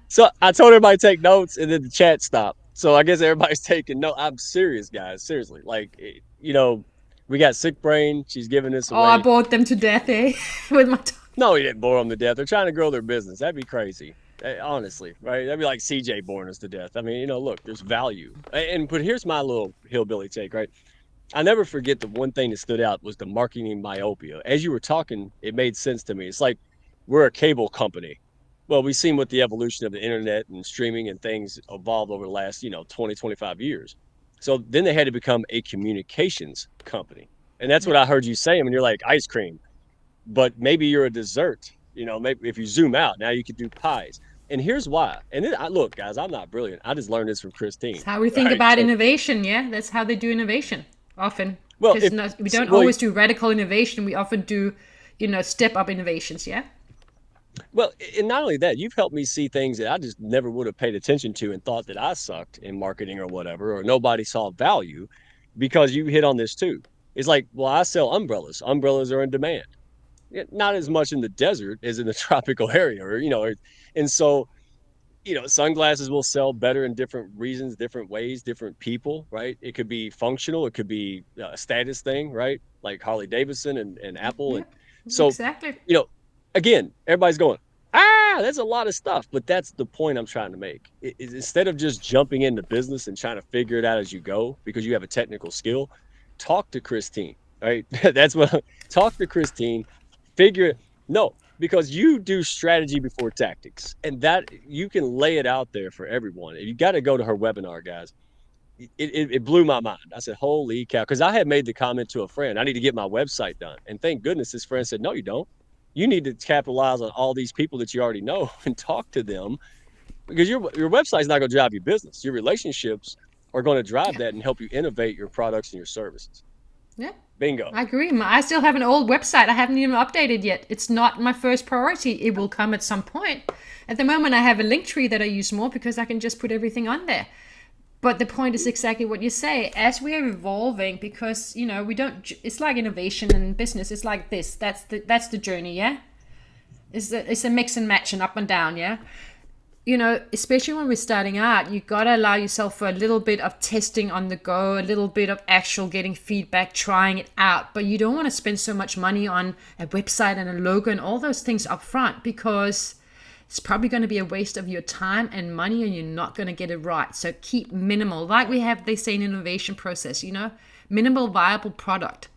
so I told everybody to take notes, and then the chat stopped. So I guess everybody's taking note. I'm serious, guys. Seriously, like we got sick brain. She's giving this Oh, I away. bored them to death, eh? With my No, he didn't bore them to death. They're trying to grow their business. That'd be crazy. Honestly, right? That'd be like CJ boring us to death. I mean, look, there's value. But here's my little hillbilly take, right? I never forget the one thing that stood out was the marketing myopia. As you were talking, it made sense to me. It's like we're a cable company. Well, we've seen what the evolution of the internet and streaming and things evolved over the last, 20, 25 years. So then they had to become a communications company. And that's yeah. what I heard you say. I mean, you're like ice cream, but maybe you're a dessert. Maybe if you zoom out, now you could do pies. And here's why. And look, guys, I'm not brilliant. I just learned this from It's Kristine. how we think Right. about So, innovation. Yeah, that's how they do innovation often. well, Because we don't well, always do radical innovation. We often do, step up innovations. Yeah. Well, and not only that, you've helped me see things that I just never would have paid attention to and thought that I sucked in marketing or whatever, or nobody saw value because you hit on this too. It's like, well, I sell umbrellas. Umbrellas are in demand. Not as much in the desert as in the tropical area, and so, sunglasses will sell better in different reasons, different ways, different people, right? It could be functional, it could be a status thing, right? Like Harley Davidson and Apple. Yeah. And so, Exactly. you know, again, everybody's going, that's a lot of stuff. But that's the point I'm trying to make. Instead of just jumping into business and trying to figure it out as you go because you have a technical skill, talk to Kristine, right? That's what talk to Kristine, figure it. No, because you do strategy before tactics, and that you can lay it out there for everyone. You got to go to her webinar, guys. It blew my mind. I said, "Holy cow!" Because I had made the comment to a friend, "I need to get my website done," and thank goodness this friend said, "No, you don't. You need to capitalize on all these people that you already know and talk to them because your website's not going to drive your business. Your relationships are going to drive Yeah. that and help you innovate your products and your services. Yeah. Bingo. I agree. I still have an old website I haven't even updated yet. It's not my first priority. It will come at some point. At the moment, I have a link tree that I use more because I can just put everything on there. But the point is exactly what you say. As we are evolving, because we don't. It's like innovation in business. It's like this. That's the journey. Yeah. It's a mix and match and up and down. Yeah. Especially when we're starting out, you got to allow yourself for a little bit of testing on the go, a little bit of actual getting feedback, trying it out. But you don't want to spend so much money on a website and a logo and all those things up front, because it's probably going to be a waste of your time and money, and you're not going to get it right. So keep minimal. Like they say in innovation process, minimal viable product.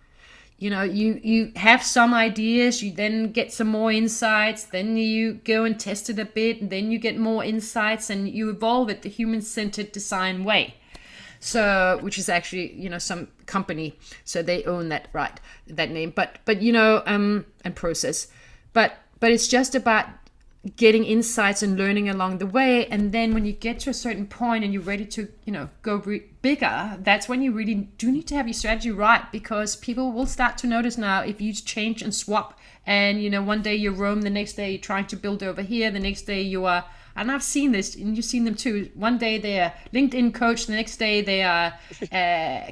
You have some ideas, you then get some more insights, then you go and test it a bit, and then you get more insights, and you evolve it the human-centered design way. So, which is actually, some company, so they own that, right, that name, but and process. But it's just about getting insights and learning along the way. And then when you get to a certain point and you're ready to go bigger, that's when you really do need to have your strategy right, because people will start to notice now if you change and swap, and one day you're Rome, the next day you're trying to build over here, the next day you are, and I've seen this and you've seen them too, one day they're LinkedIn coach, the next day they are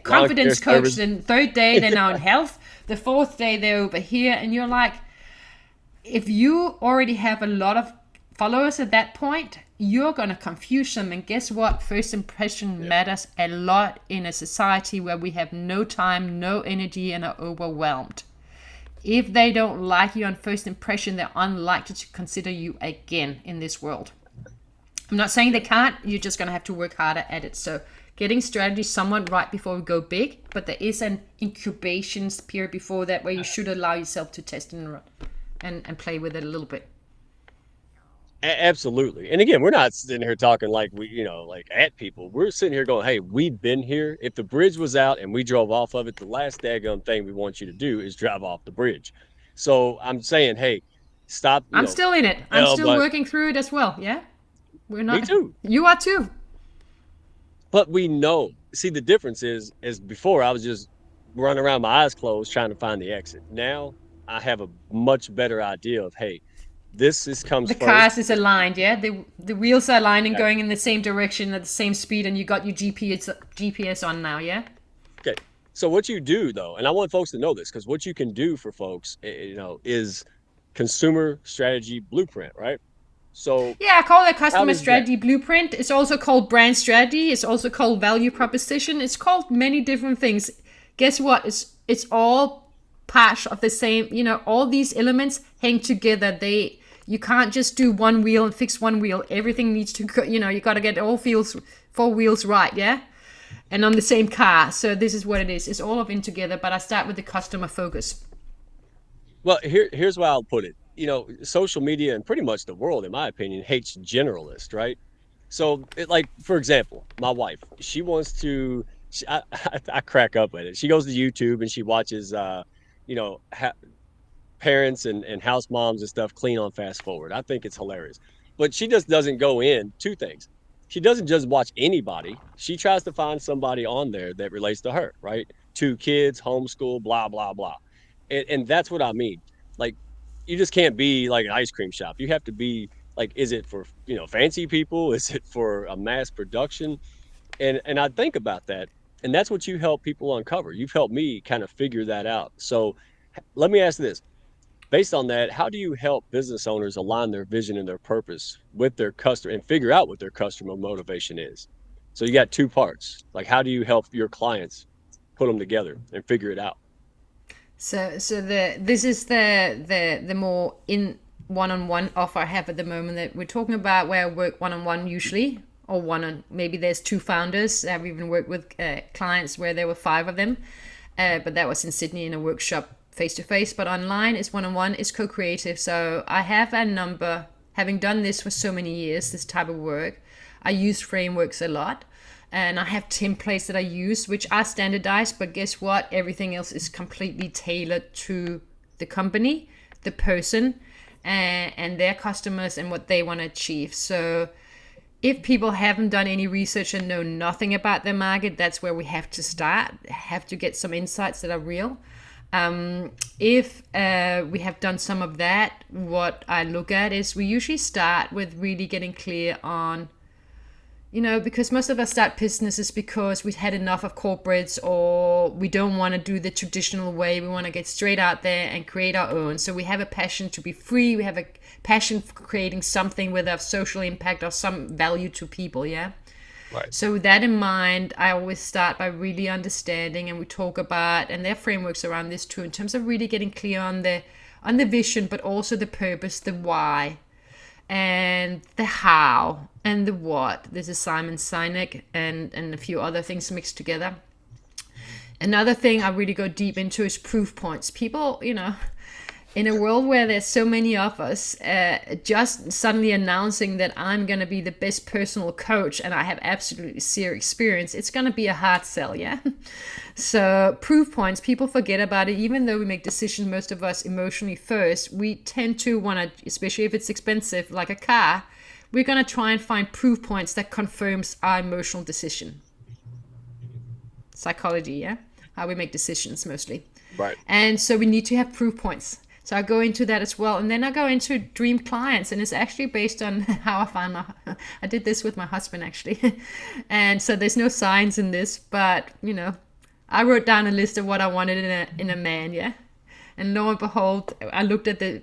confidence coach, and third day they're now in health, the fourth day they're over here, and you're like, if you already have a lot of followers at that point, you're going to confuse them. And guess what? First impression matters a lot in a society where we have no time, no energy, and are overwhelmed. If they don't like you on first impression, they're unlikely to consider you again in this world. I'm not saying they can't. You're just going to have to work harder at it. So getting strategy somewhat right before we go big, but there is an incubation period before that where you should allow yourself to test and play with it a little bit. Absolutely. And again, we're not sitting here talking like like at people. We're sitting here going, hey, we've been here. If the bridge was out and we drove off of it, the last daggum thing we want you to do is drive off the bridge. So I'm saying, hey, stop, I'm still in it. I'm still but working through it as well. Yeah. We're me not. too. You are too. But we know. See, the difference is before I was just running around my eyes closed trying to find the exit. Now I have a much better idea of, hey, this comes The first. cars is aligned. Yeah. The wheels are aligned and Okay. going in the same direction at the same speed, and you got your GPS on now. Yeah. Okay. So what you do though, and I want folks to know this, because what you can do for folks, is consumer strategy blueprint, right? So Yeah, I call it how customer does that? strategy blueprint. It's also called brand strategy. It's also called value proposition. It's called many different things. Guess what? It's all part of the same. All these elements hang together. You can't just do one wheel and fix one wheel. Everything needs to go. You got to get all four wheels right. Yeah, and on the same car. So this is what it is. It's all of in together. But I start with the customer focus. Well, here's why I'll put it. Social media and pretty much the world, in my opinion, hates generalists, right? So, like for example, my wife, she wants to. I crack up at it. She goes to YouTube and she watches, you know, ha- parents and house moms and stuff clean on fast forward. I think it's hilarious. But she just doesn't go in two things. She doesn't just watch anybody. She tries to find somebody on there that relates to her, right? Two kids, homeschool, blah, blah, blah. And that's what I mean. Like, you just can't be like an ice cream shop. You have to be like, is it for, fancy people? Is it for a mass production? And I think about that. And that's what you help people uncover. You've helped me kind of figure that out. So let me ask this, based on that, how do you help business owners align their vision and their purpose with their customer and figure out what their customer motivation is? So you got two parts. Like, how do you help your clients put them together and figure it out? So this is the more in one-on-one offer I have at the moment that we're talking about, where I work one-on-one usually, or maybe there's two founders. I've even worked with clients where there were five of them, but that was in Sydney in a workshop face to face. But online is one-on-one, is co-creative. So I have a number, having done this for so many years, this type of work. I use frameworks a lot, and I have templates that I use, which are standardized, but guess what? Everything else is completely tailored to the company, the person, and their customers and what they want to achieve. So if people haven't done any research and know nothing about their market, that's where we have to start, have to get some insights that are real. If we have done some of that, what I look at is we usually start with really getting clear on, because most of us start businesses because we've had enough of corporates, or we don't want to do the traditional way. We want to get straight out there and create our own. So we have a passion to be free. We have a passion for creating something with a social impact or some value to people. Yeah. Right. So with that in mind, I always start by really understanding, and we talk about, and there are frameworks around this too, in terms of really getting clear on the vision, but also the purpose, the why, and the how, and the what. This is Simon Sinek and a few other things mixed together. Another thing I really go deep into is proof points. People, in a world where there's so many of us, just suddenly announcing that I'm going to be the best personal coach and I have absolutely zero experience, it's going to be a hard sell, yeah? So proof points, people forget about it. Even though we make decisions, most of us emotionally first, we tend to want to, especially if it's expensive, like a car, we're going to try and find proof points that confirms our emotional decision. Psychology, yeah? How we make decisions mostly. Right. And so we need to have proof points. So I go into that as well. And then I go into dream clients. And it's actually based on how I found I did this with my husband, actually. And so there's no science in this. But, I wrote down a list of what I wanted in a man, yeah? And lo and behold, I looked at the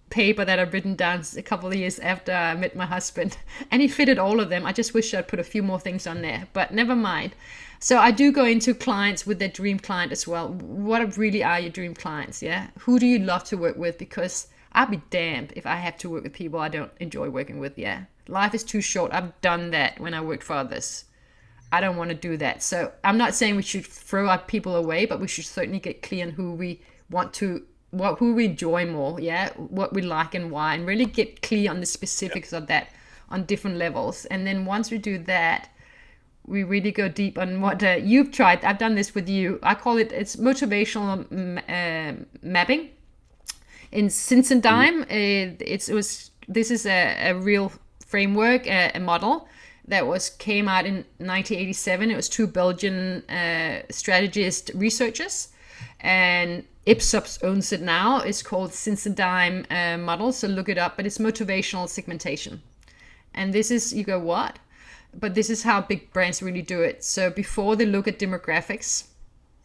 paper that I'd written down a couple of years after I met my husband. And he fitted all of them. I just wish I'd put a few more things on there. But never mind. So I do go into clients with their dream client as well. What really are your dream clients, yeah? Who do you love to work with? Because I'll be damned if I have to work with people I don't enjoy working with, yeah? Life is too short. I've done that when I worked for others. I don't want to do that. So I'm not saying we should throw our people away, but we should certainly get clear on who we want to, who we enjoy more, yeah? What we like and why, and really get clear on the specifics of that on different levels. And then once we do that, we really go deep on what you've tried. I've done this with you. I call it's motivational mapping. In Centric, this is a real framework, a model that came out in 1987. It was two Belgian strategist researchers, and Ipsos owns it now. It's called Centric model, so look it up. But it's motivational segmentation, and this is, you go, what? But this is how big brands really do it. So before they look at demographics,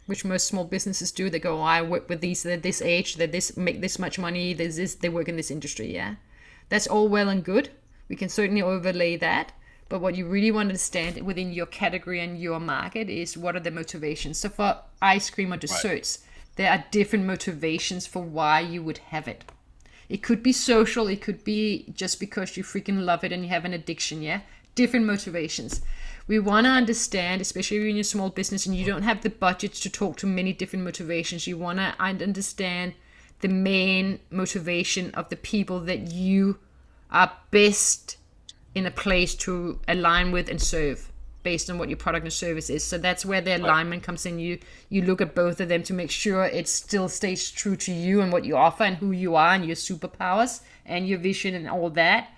which most small businesses do, they go, oh, I work with these, they're this age, they make this much money, they work in this industry, yeah? That's all well and good. We can certainly overlay that. But what you really want to understand within your category and your market is, what are the motivations? So for ice cream or desserts, there are different motivations for why you would have it. It could be social, it could be just because you freaking love it and you have an addiction, yeah? Different motivations. We want to understand, especially when you're a small business and you don't have the budget to talk to many different motivations, you want to understand the main motivation of the people that you are best in a place to align with and serve based on what your product and service is. So that's where the alignment comes in. You look at both of them to make sure it still stays true to you and what you offer and who you are and your superpowers and your vision and all that.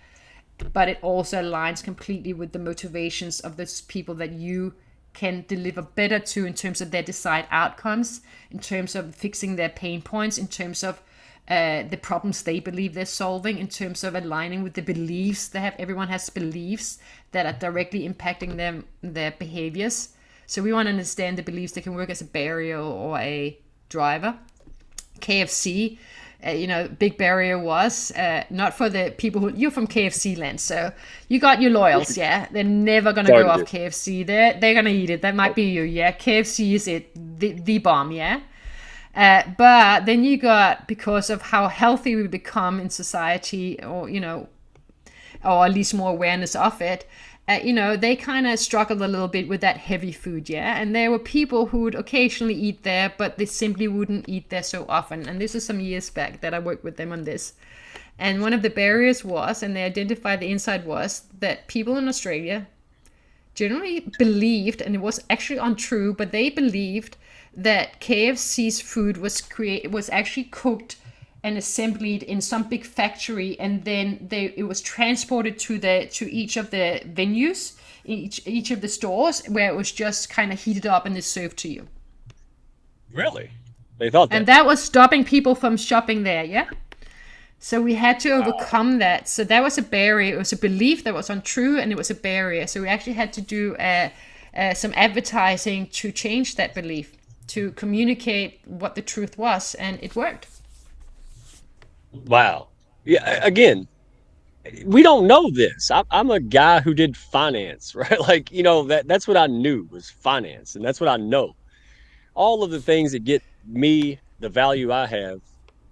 But it also aligns completely with the motivations of those people that you can deliver better to in terms of their desired outcomes, in terms of fixing their pain points, in terms of the problems they believe they're solving, in terms of aligning with the beliefs they have. Everyone has beliefs that are directly impacting them, their behaviors. So we want to understand the beliefs that can work as a barrier or a driver. KFC, big barrier was not for the people who, you're from KFC land, so you got your loyals, yeah? They're never going to go off KFC. They're going to eat it. That might be you, yeah? KFC is it, the bomb, yeah? But then you got, because of how healthy we become in society, or at least more awareness of it, they kind of struggled a little bit with that heavy food, yeah? And there were people who would occasionally eat there, but they simply wouldn't eat there so often. And this is some years back that I worked with them on this. And one of the barriers was, and they identified the insight was, that people in Australia generally believed, and it was actually untrue, but they believed that KFC's food was actually cooked and assembled in some big factory, and then it was transported to each of the venues, each of the stores, where it was just kind of heated up and is served to you. Really? They thought And that. that was stopping people from shopping there, yeah. So we had to Wow. overcome that. So that was a barrier. It was a belief that was untrue, and it was a barrier. So we actually had to do some advertising to change that belief, to communicate what the truth was, and it worked. Wow. Yeah. Again, we don't know this. I'm a guy who did finance, right? Like, that's what I knew was finance, and that's what I know. All of the things that get me the value I have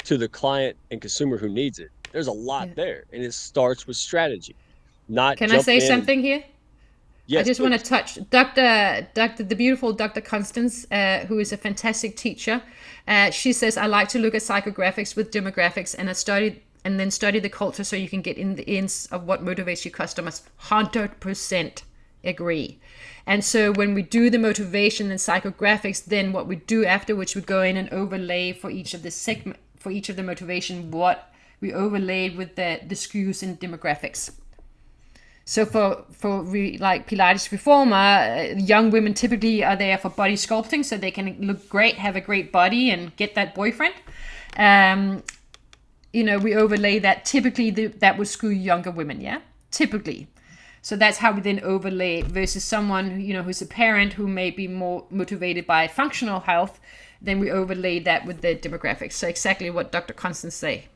to the client and consumer who needs it. There's a lot Yeah. there, and it starts with strategy, not Can I jumping say in and something here? I yes, just want to please. touch the beautiful Dr. Constance, who is a fantastic teacher. She says, I like to look at psychographics with demographics, and then study the culture so you can get in the ins of what motivates your customers. 100% agree. And so when we do the motivation and psychographics, then what we do afterwards, we go in and overlay for each of the segment, for each of the motivation, what we overlaid with the SKUs and demographics. So like Pilates reformer, young women typically are there for body sculpting, so they can look great, have a great body, and get that boyfriend. Um, we overlay that. Typically, that would screw younger women, yeah, typically. So that's how we then overlay versus someone who's a parent who may be more motivated by functional health. Then we overlay that with the demographics. So exactly what Dr. Constance say.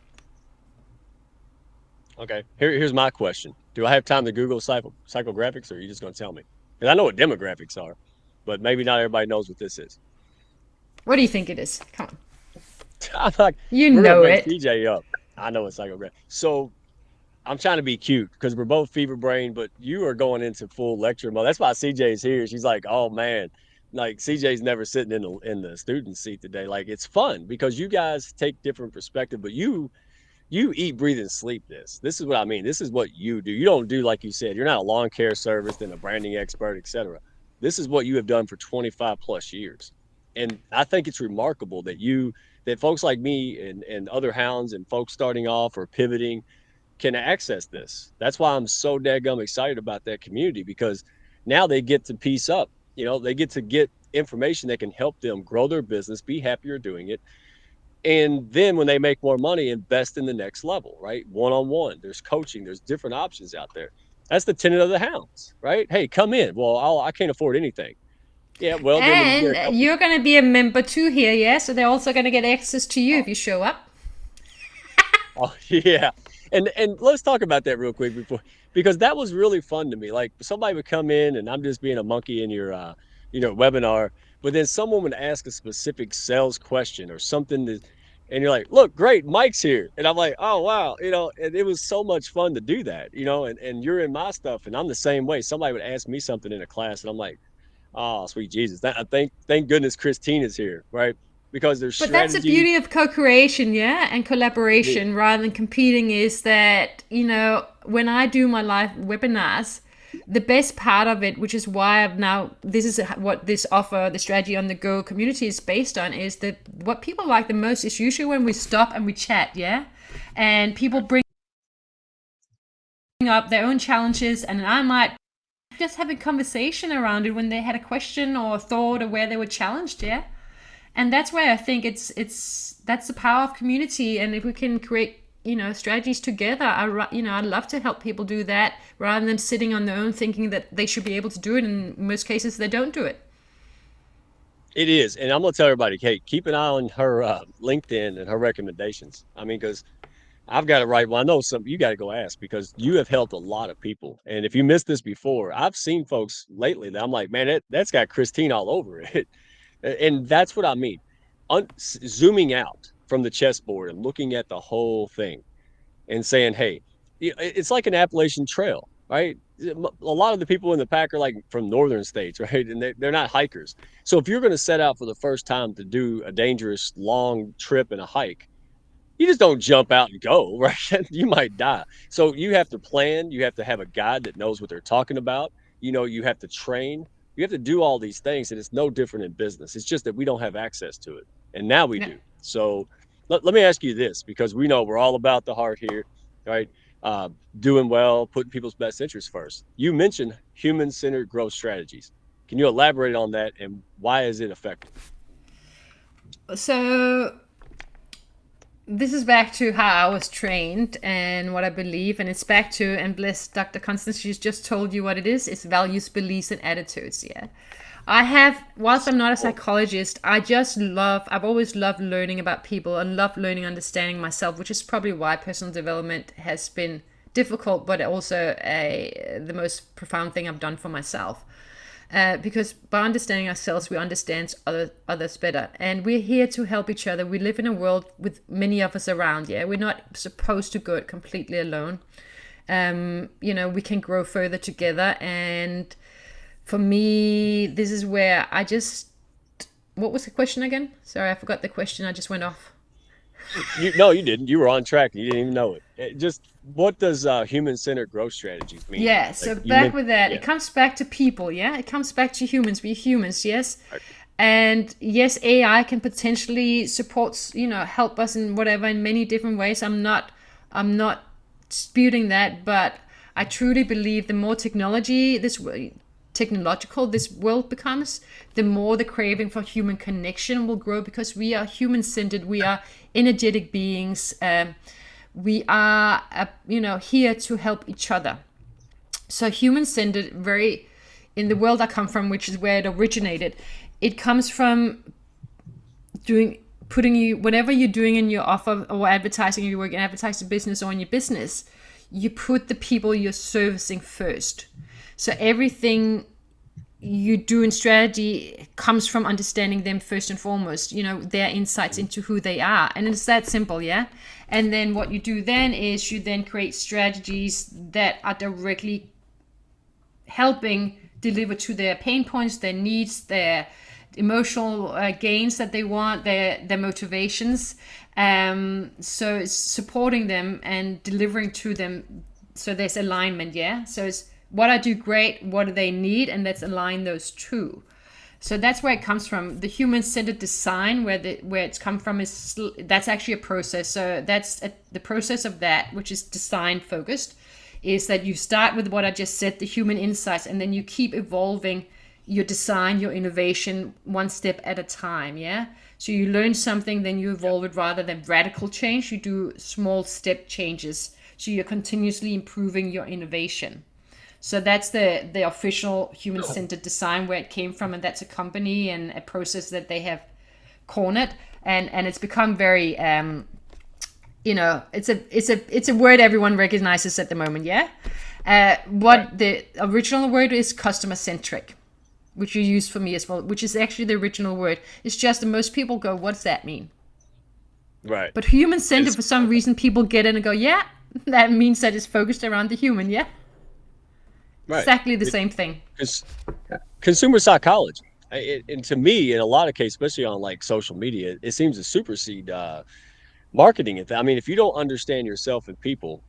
Okay. Here's my question. Do I have time to Google psychographics, or are you just going to tell me? Because I know what demographics are, but maybe not everybody knows what this is. What do you think it is? Come on, I'm like, you we're going to know break it. CJ up. I know what psychograph. So I'm trying to be cute because we're both fever brain, but you are going into full lecture mode. That's why CJ's here. She's like, "Oh man, like CJ's never sitting in the student seat today." Like it's fun because you guys take different perspective, but you eat, breathe, and sleep this. This is what I mean. This is what you do. You don't do like you said. You're not a lawn care service, then a branding expert, etc. This is what you have done for 25 plus years, and I think it's remarkable that folks like me and other hounds and folks starting off or pivoting can access this. That's why I'm so daggum excited about that community because now they get to piece up. They get to get information that can help them grow their business, be happier doing it, and then when they make more money, invest in the next level, right? One on one. There's coaching. There's different options out there. That's the tenet of the hounds, right? Hey, come in. Well, I can't afford anything. Yeah, well, then when you get a And couple, you're going to be a member too here, yeah? So they're also going to get access to you if oh, you show up. oh yeah. And let's talk about that real quick before because that was really fun to me. Like somebody would come in and I'm just being a monkey in your webinar, but then someone would ask a specific sales question or something that and you're like, look, great, Mike's here. And I'm like, oh wow, and it was so much fun to do that, and you're in my stuff and I'm the same way. Somebody would ask me something in a class and I'm like, oh sweet Jesus. Thank goodness Kristine is here, right? Because there's But that's the strategy. beauty of co-creation, yeah, and It is. collaboration rather than competing is that, when I do my live webinars, the best part of it, which is why this is what this offer, the strategy on the go community is based on, is that what people like the most is usually when we stop and we chat, yeah? And people bring up their own challenges, and I might just have a conversation around it when they had a question or a thought or where they were challenged, yeah? And that's why I think it's that's the power of community. And if we can create strategies together, I'd love to help people do that rather than sitting on their own thinking that they should be able to do it. In most cases they don't do it. It is, and I'm gonna tell everybody, hey, keep an eye on her LinkedIn and her recommendations. I mean, because I've got it right. Well, I know some you got to go ask because you have helped a lot of people. And if you missed this before, I've seen folks lately that I'm like, man, that's got Kristine all over it, and that's what I mean. Zooming out from the chessboard and looking at the whole thing and saying, hey, it's like an Appalachian Trail, right? A lot of the people in the pack are like from northern states, right? And they're not hikers. So if you're going to set out for the first time to do a dangerous long trip and a hike, you just don't jump out and go, right? You might die. So you have to plan. You have to have a guide that knows what they're talking about. You have to train. You have to do all these things, and it's no different in business. It's just that we don't have access to it, and now we Yeah. do. So let me ask you this, because we know we're all about the heart here, right? Uh, Doing well, putting people's best interests first. You mentioned human-centered growth strategies. Can you elaborate on that and why is it effective? So this is back to how I was trained and what I believe, and it's back to, and bless Dr. Constance, she's just told you what it is. It's values, beliefs, and attitudes. Yeah. I have, whilst I'm not a Oh, psychologist, I've always loved learning about people and loved learning, understanding myself, which is probably why personal development has been difficult, but also the most profound thing I've done for myself. Because by understanding ourselves, we understand others better, and we're here to help each other. We live in a world with many of us around. Yeah, we're not supposed to go it completely alone. We can grow further together, and for me, this is where I just. What was the question again? Sorry, I forgot the question. I just went off. you no, you didn't. You were on track. You didn't even know it. Just what does human-centered growth strategies mean? Yeah, Like so you back meant, with that, yeah. it comes back to people, yeah? It comes back to humans. We're humans, yes? Right. And yes, AI can potentially support, help us in whatever in many different ways. I'm not disputing that, but I truly believe the more technological this world becomes, the more the craving for human connection will grow, because we are human centered, we are energetic beings. We are, here to help each other. So human centered, very, in the world I come from, which is where it originated, it comes from doing putting you, whatever you're doing in your offer or advertising, you work in advertising business or in your business, you put the people you're servicing first. So everything you do in strategy comes from understanding them first and foremost, their insights into who they are. And it's that simple, yeah? And then what you do then is you then create strategies that are directly helping deliver to their pain points, their needs, their emotional gains that they want, their motivations. So it's supporting them and delivering to them. So there's alignment, yeah. So it's what I do great, what do they need, and let's align those two. So that's where it comes from. The human-centered design, where it's come from, is that's actually a process. So that's the process of that, which is design focused, is that you start with what I just said, the human insights, and then you keep evolving your design, your innovation, one step at a time. Yeah. So you learn something, then you evolve it rather than radical change. You do small step changes. So you're continuously improving your innovation. So that's the official human-centered design, where it came from, and that's a company and a process that they have cornered, and it's become very it's a word everyone recognizes at the moment, yeah. Right. What the original word is, customer centric, which you use for me as well, which is actually the original word. It's just that most people go, what's that mean? Right. But human centered, It's for some okay. reason, people get in and go, yeah, that means that it's focused around the human, yeah. Right. Exactly the It, same thing. it's consumer psychology. And to me, in a lot of cases, especially on like social media, it seems to supersede marketing. I mean, if you don't understand yourself and people,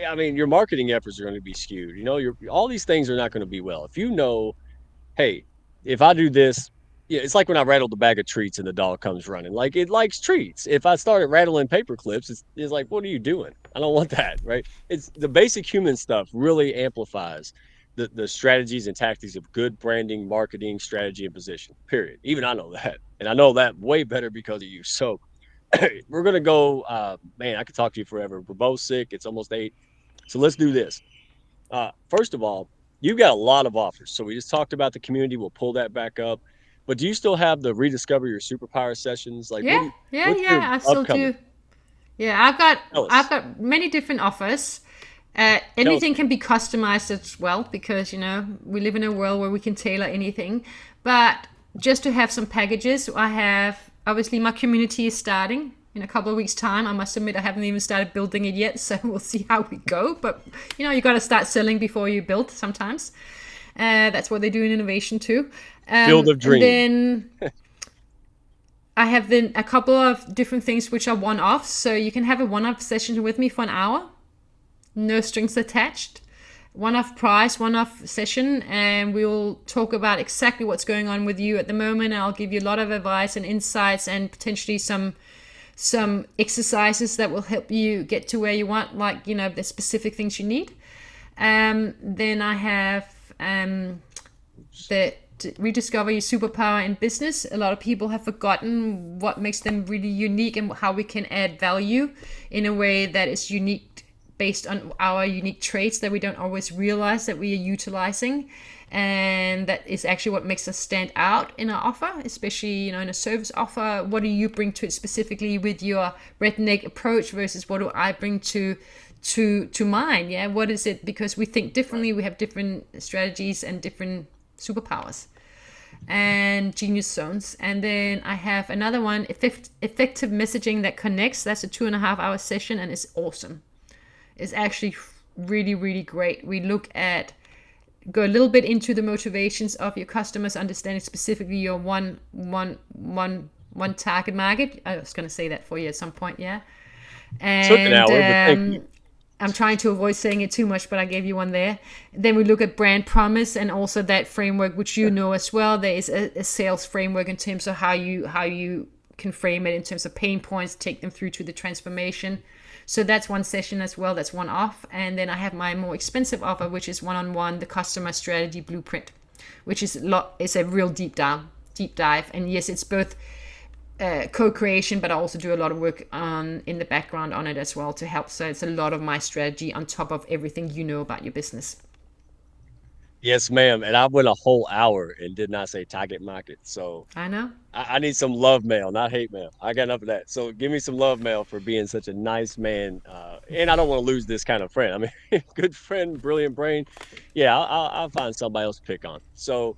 I mean, your marketing efforts are going to be skewed. All these things are not going to be well. If you know, hey, if I do this, yeah, it's like when I rattled the bag of treats and the dog comes running. Like it likes treats. If I started rattling paper clips, it's like, what are you doing? I don't want that, right? It's the basic human stuff really amplifies the strategies and tactics of good branding, marketing, strategy, and position. Period. Even I know that. And I know that way better because of you. So we're gonna go man, I could talk to you forever. We're both sick. It's almost 8. So let's do this. First of all, you've got a lot of offers. So we just talked about the community. We'll pull that back up. But do you still have the rediscover your superpower sessions? Like, Yeah, yeah, what's your yeah. I still upcoming? do. Yeah, I've got Tell I've us. got many different offers. Tell us, Anything man. can be customized as well, because we live in a world where we can tailor anything. But just to have some packages, I have, obviously, my community is starting in a couple of weeks' time. I must admit I haven't even started building it yet, so we'll see how we go. But you got to start selling before you build sometimes. That's what they do in innovation too. Field of And Dream. then I have then a couple of different things which are one-offs. So you can have a one-off session with me for an hour, no strings attached. One-off price, one-off session, and we'll talk about exactly what's going on with you at the moment. And I'll give you a lot of advice and insights, and potentially some some exercises that will help you get to where you want, like, the specific things you need. Then I have the rediscover your superpower in business. A lot of people have forgotten what makes them really unique and how we can add value in a way that is unique based on our unique traits that we don't always realize that we are utilizing, and that is actually what makes us stand out in our offer, especially in a service offer. What do you bring to it specifically with your redneck approach versus what do I bring to mine? Yeah, what is it? Because we think differently, we have different strategies and different superpowers and genius zones. And then I have another one, effective messaging that connects. That's a 2.5 hour session and it's awesome. It's actually really, really great. We go a little bit into the motivations of your customers, understanding specifically your one target market. I was going to say that for you at some point, yeah. Took an And hour, but thank you. I'm trying to avoid saying it too much, but I gave you one there. Then we look at brand promise and also that framework, which you know as well. There is a sales framework in terms of how you can frame it in terms of pain points, take them through to the transformation. So that's one session as well. That's one off. And then I have my more expensive offer, which is one-on-one, the customer strategy blueprint, which is a real deep dive. And yes, it's both co-creation, but I also do a lot of work in the background on it as well to help. So it's a lot of my strategy on top of everything you know about your business. Yes, ma'am. And I went a whole hour and did not say target market. So I know. I need some love mail, not hate mail. I got enough of that. So give me some love mail for being such a nice man. And I don't want to lose this kind of friend. I mean, good friend, brilliant brain. Yeah, I'll find somebody else to pick on. So,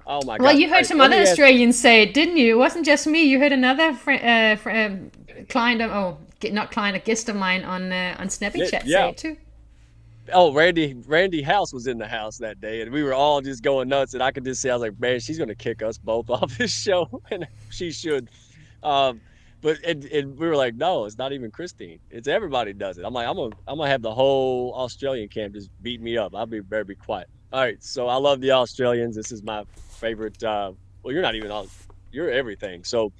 oh my Well, gosh. you All heard right, some let other me ask. Australians say it, didn't you? It wasn't just me. You heard another client of, not client, a guest of mine on Snappy Yeah, Chat say yeah. it too. Oh, Randy House was in the house that day, and we were all just going nuts. And I could just see, I was like, man, she's gonna kick us both off this show, and she should. Um, but and we were like, no, it's not even Kristine. It's everybody does it. I'm like, I'm gonna have the whole Australian camp just beat me up. I'll better be quiet. All right, so I love the Australians. This is my favorite. Well, you're not even all. You're everything. So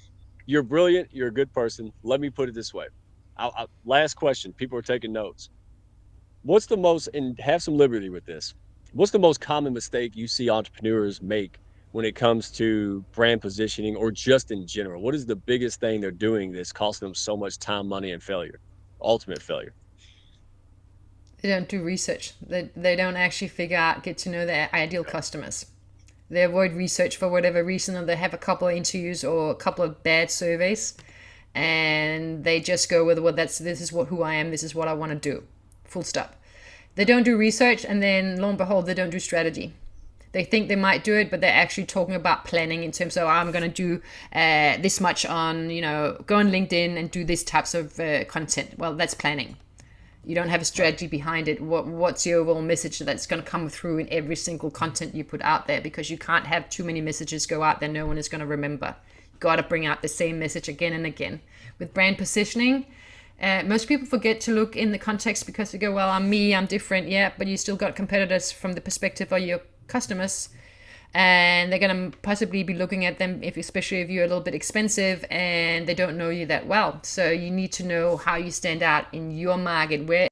you're brilliant. You're a good person. Let me put it this way. Last question. People are taking notes. What's the most, and have some liberty with this, what's the most common mistake you see entrepreneurs make when it comes to brand positioning or just in general? What is the biggest thing they're doing that's costing them so much time, money, and failure? Ultimate failure. They don't do research. They don't actually get to know their ideal customers. They avoid research for whatever reason, or they have a couple of interviews or a couple of bad surveys, and they just go with, well, this is who I am, this is what I want to do, full stop. They don't do research, and then lo and behold, they don't do strategy. They think they might do it, but they're actually talking about planning in terms of, I'm going to do this much on, go on LinkedIn and do these types of content. Well, that's planning. You don't have a Right. strategy behind it. What's your overall message that's going to come through in every single content you put out there? Because you can't have too many messages go out there no one is going to remember. You got to bring out the same message again and again. With brand positioning, most people forget to look in the context because they go, well, I'm me, I'm different. Yeah, but you still got competitors from the perspective of your customers, and they're going to possibly be looking at them, especially if you're a little bit expensive and they don't know you that well. So you need to know how you stand out in your market. Where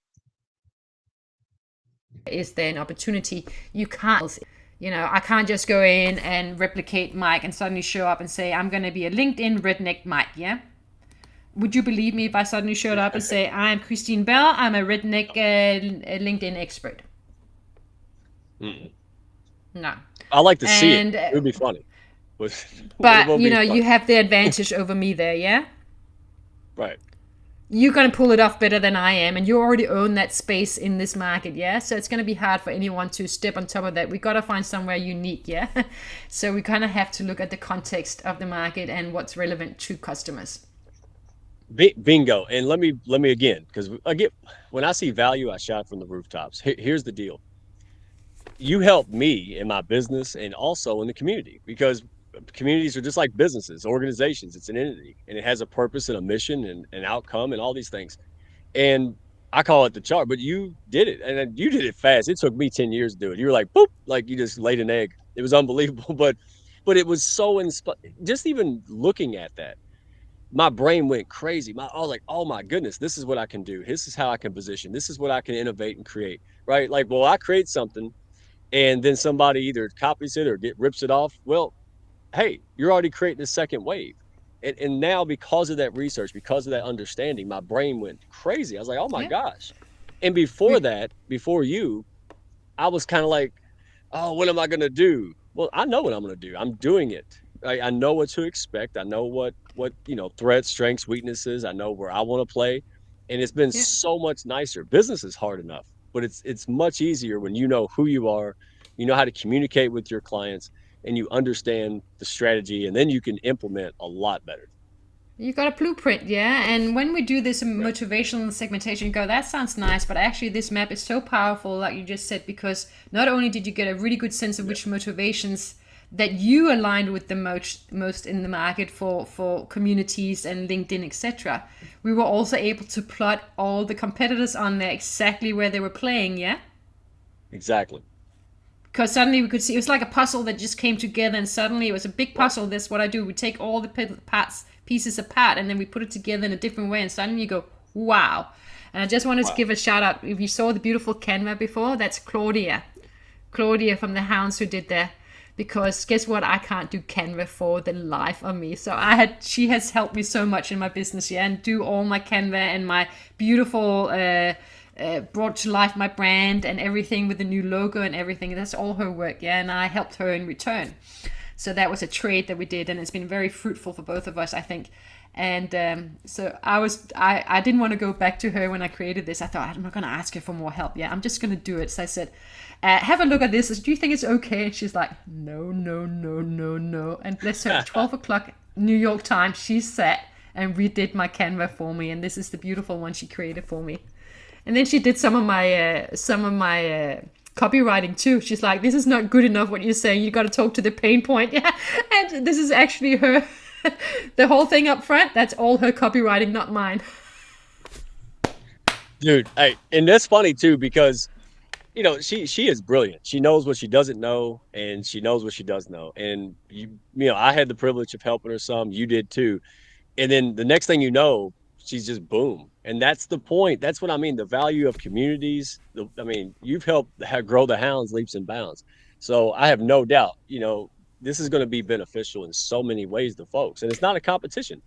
is there an opportunity? You can't, I can't just go in and replicate Mike and suddenly show up and say, I'm going to be a LinkedIn redneck Mike. Yeah, would you believe me if I suddenly showed up and say, I'm Kristine Bell, I'm a redneck LinkedIn expert? Mm-mm. No. I like to see it. And It would be funny. But it but will be you funny. have the advantage over me there. Yeah, Right. you're going to pull it off better than I am, and you already own that space in this market, yeah? So it's going to be hard for anyone to step on top of that. We got to find somewhere unique, yeah? So we kind of have to look at the context of the market and what's relevant to customers. Bingo. And let me again, because again, when I see value, I shout from the rooftops. Here's the deal. You help me in my business and also in the community, because communities are just like businesses, organizations. It's an entity, and it has a purpose and a mission and an outcome and all these things. And I call it the chart, but you did it, and then you did it fast. It took me 10 years to do it. You were like, boop, like you just laid an egg. It was unbelievable, but it was so just even looking at that. my brain went crazy. I was like, oh my goodness, this is what I can do. This is how I can position. This is what I can innovate and create. Right? Like, well, I create something, and then somebody either copies it or rips it off. Well, hey, you're already creating a second wave. And now, because of that research, because of that understanding, my brain went crazy. I was like, oh my Yeah. gosh. And before We, that, before you, I was kind of like, oh, what am I going to do? Well, I know what I'm going to do. I'm doing it. I know what to expect. I know what, threats, strengths, weaknesses. I know where I want to play. And it's been yeah. so much nicer. Business is hard enough, but it's much easier when you know who you are, you know how to communicate with your clients, and you understand the strategy, and then you can implement a lot better. You got a blueprint, yeah? And when we do this Right. motivational segmentation, you go, that sounds nice, but actually, this map is so powerful, like you just said, because not only did you get a really good sense of Yep. which motivations that you aligned with the most in the market for communities and LinkedIn, etc., we were also able to plot all the competitors on there exactly where they were playing, yeah? Exactly. Because suddenly we could see it was like a puzzle that just came together, and suddenly it was a big Right. puzzle. That's what I do. We take all the parts pieces apart, and then we put it together in a different way, and suddenly you go, wow. And I just wanted to Wow. give a shout out. If you saw the beautiful Canva before, that's Claudia from the Hounds who did that. Because guess what, I can't do Canva for the life of me. So she has helped me so much in my business, yeah, and do all my Canva and my beautiful brought to life my brand and everything with the new logo and everything. That's all her work, yeah, and I helped her in return. So that was a trade that we did, and it's been very fruitful for both of us, I think. And so I didn't want to go back to her when I created this. I thought, I'm not going to ask her for more help. Yeah, I'm just going to do it. So I said, have a look at this. Do you think it's okay? And she's like, no, no, no, no, no. And bless her, at 12 o'clock New York time, she sat and redid my Canva for me. And this is the beautiful one she created for me. And then she did some of my copywriting too. She's like, this is not good enough what you're saying. You got to talk to the pain point. Yeah, and this is actually her. The whole thing up front, that's all her copywriting, not mine. Dude, hey, and that's funny too because she is brilliant. She knows what she doesn't know, and she knows what she does know. And I had the privilege of helping her some. You did too. And then the next thing you know, she's just boom. And that's the point. That's what I mean. The value of communities. I mean, you've helped grow the Hounds leaps and bounds. So I have no doubt. This is going to be beneficial in so many ways to folks. And it's not a competition.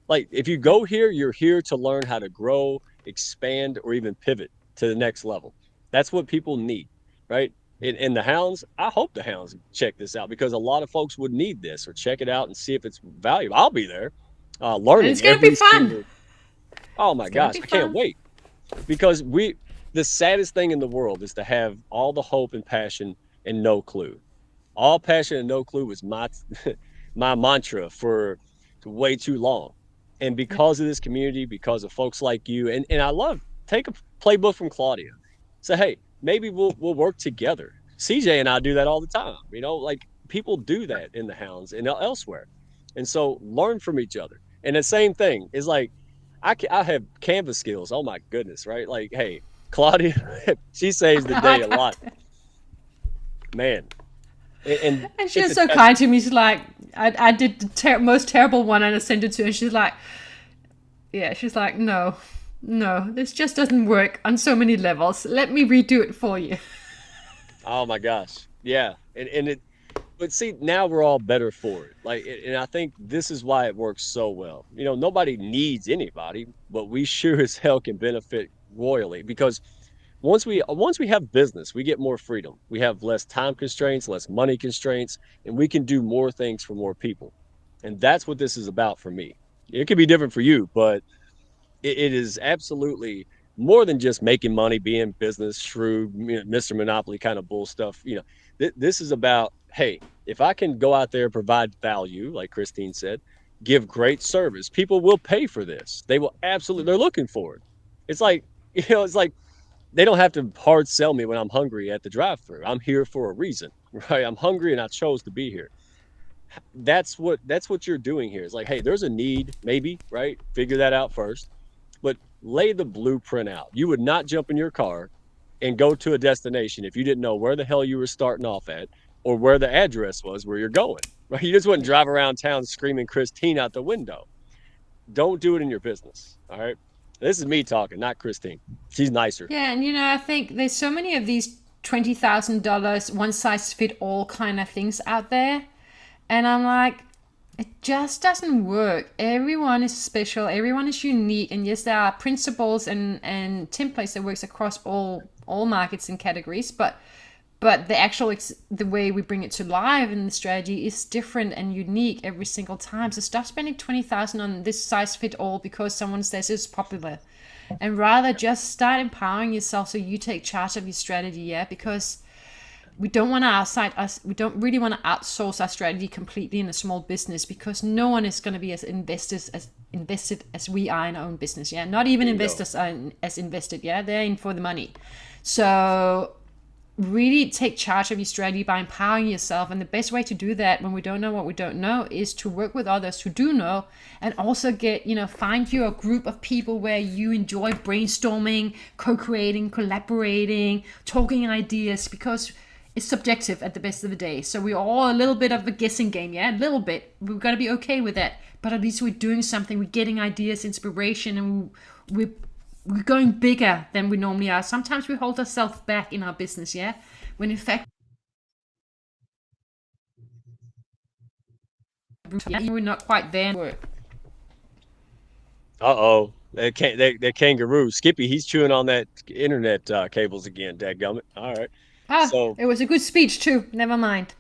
Like if you go here, you're here to learn how to grow, expand, or even pivot to the next level. That's what people need, right? In the Hounds, I hope the Hounds check this out because a lot of folks would need this or check it out and see if it's valuable. I'll be there, And learning it's gonna be every fun. single. Oh my It's gonna gosh, be I can't fun. wait because the saddest thing in the world is to have all the hope and passion and no clue. All passion and no clue was my my mantra for way too long. And Yeah. because of this community, because of folks like you, and I love take a playbook from Claudia. Say, hey, maybe we'll work together. CJ and I do that all the time. Like people do that in the Hounds and elsewhere. And so learn from each other. And the same thing is like I have Canvas skills. Oh my goodness, right? Like, hey, Claudia, she saves the day a lot, man. And And she it's was a so kind testament. to me. She's like, I did the most terrible one and I sent it to her. And she's like, yeah, she's like, no, no, this just doesn't work on so many levels. Let me redo it for you. Oh my gosh. Yeah. But see, now we're all better for it. Like, and I think this is why it works so well. Nobody needs anybody, but we sure as hell can benefit royally because once we have business, we get more freedom. We have less time constraints, less money constraints, and we can do more things for more people. And that's what this is about for me. It could be different for you, but it is absolutely more than just making money, being business shrewd, Mr. Monopoly kind of bull stuff. This is about, hey, if I can go out there and provide value, like Kristine said, give great service, people will pay for this. They will absolutely, they're looking for it. It's like, it's like they don't have to hard sell me when I'm hungry at the drive-through. I'm here for a reason, right? I'm hungry and I chose to be here. That's what you're doing here. It's like, hey, there's a need, maybe, right? Figure that out first, but lay the blueprint out. You would not jump in your car and go to a destination if you didn't know where the hell you were starting off at or where the address was where you're going. Right? You just wouldn't Yeah. drive around town screaming Kristine out the window. Don't do it in your business. All right. This is me talking, not Kristine. She's nicer. Yeah, and I think there's so many of these $20,000 one size fit all kind of things out there, and I'm like, it just doesn't work. Everyone is special. Everyone is unique, and yes, there are principles and templates that works across all markets and categories, but the actual the way we bring it to life in the strategy is different and unique every single time. So stop spending 20,000 on this size fit all because someone says it's popular, and rather just start empowering yourself so you take charge of your strategy. Yeah, because we don't want to outside us. We don't really want to outsource our strategy completely in a small business because no one is going to be as invested as we are in our own business. Yeah, not even Bingo. investors are as invested. Yeah, they're in for the money. So really take charge of your strategy by empowering yourself. And the best way to do that when we don't know what we don't know is to work with others who do know, and also get, find you a group of people where you enjoy brainstorming, co-creating, collaborating, talking ideas, because it's subjective at the best of the day. So we're all a little bit of a guessing game, yeah? A little bit. We've got to be okay with that. But at least we're doing something, we're getting ideas, inspiration, and we're going bigger than we normally are. Sometimes we hold ourselves back in our business, yeah? When in fact, we're not quite there. Uh-oh. That kangaroo. Skippy, he's chewing on that internet cables again, dadgummit. All right. Ah, So, it was a good speech too. Never mind.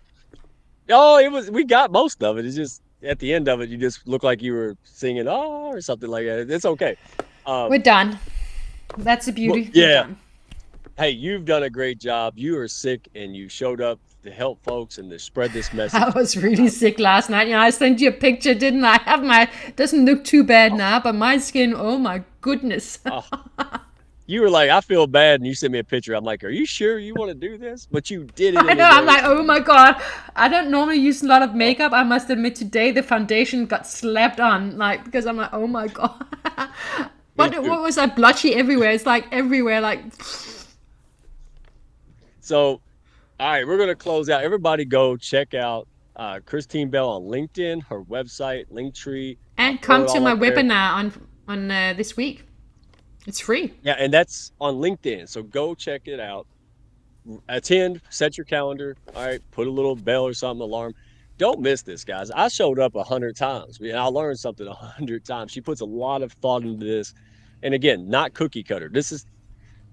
oh, we got most of it. It's just at the end of it, you just look like you were singing, oh, or something like that. It's okay. We're Um, done. That's the but beauty. We're yeah, done. hey, you've done a great job. You are sick and you showed up to help folks and to spread this I message. was really sick last night. I sent you a picture, didn't I? Have my doesn't look too bad Oh, now, but my skin, oh my goodness. oh. You were like, I feel bad, and you sent me a picture. I'm like, are you sure you want to do this? But you did it I know, I'm anyway. like, So oh my god. I don't normally use a lot of oh, makeup. I must admit today the foundation got slapped on, like, because I'm like, oh my god. me What too. was I blotchy everywhere? It's like everywhere, like. So all right, we're gonna close out. Everybody go check out Kristine Bell on LinkedIn, her website, Linktree. I'll And throw come it to all my up there. webinar on this week. It's free. Yeah, and that's on LinkedIn. So go check it out. Attend, set your calendar. All right, put a little bell or something, alarm. Don't miss this, guys. I showed up 100 times, and I learned something 100 times. She puts a lot of thought into this, and again, not cookie cutter. This is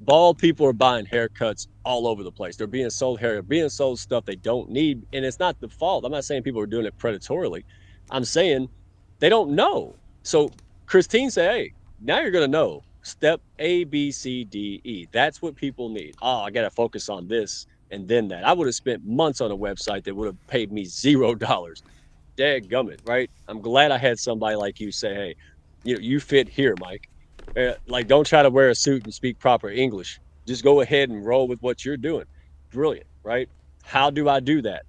bald people are buying haircuts all over the place. They're being sold hair, being sold stuff they don't need, and it's not the fault. I'm not saying people are doing it predatorily. I'm saying they don't know. So Kristine say, "Hey, now you're gonna know step A, B, C, D, E. That's what people need. Oh, I gotta focus on this and then that. I would have spent months on a website that would have paid me $0. Dadgummit, right? I'm glad I had somebody like you say, hey, you fit here, Mike. Like, don't try to wear a suit and speak proper English. Just go ahead and roll with what you're doing. Brilliant, right? How do I do that?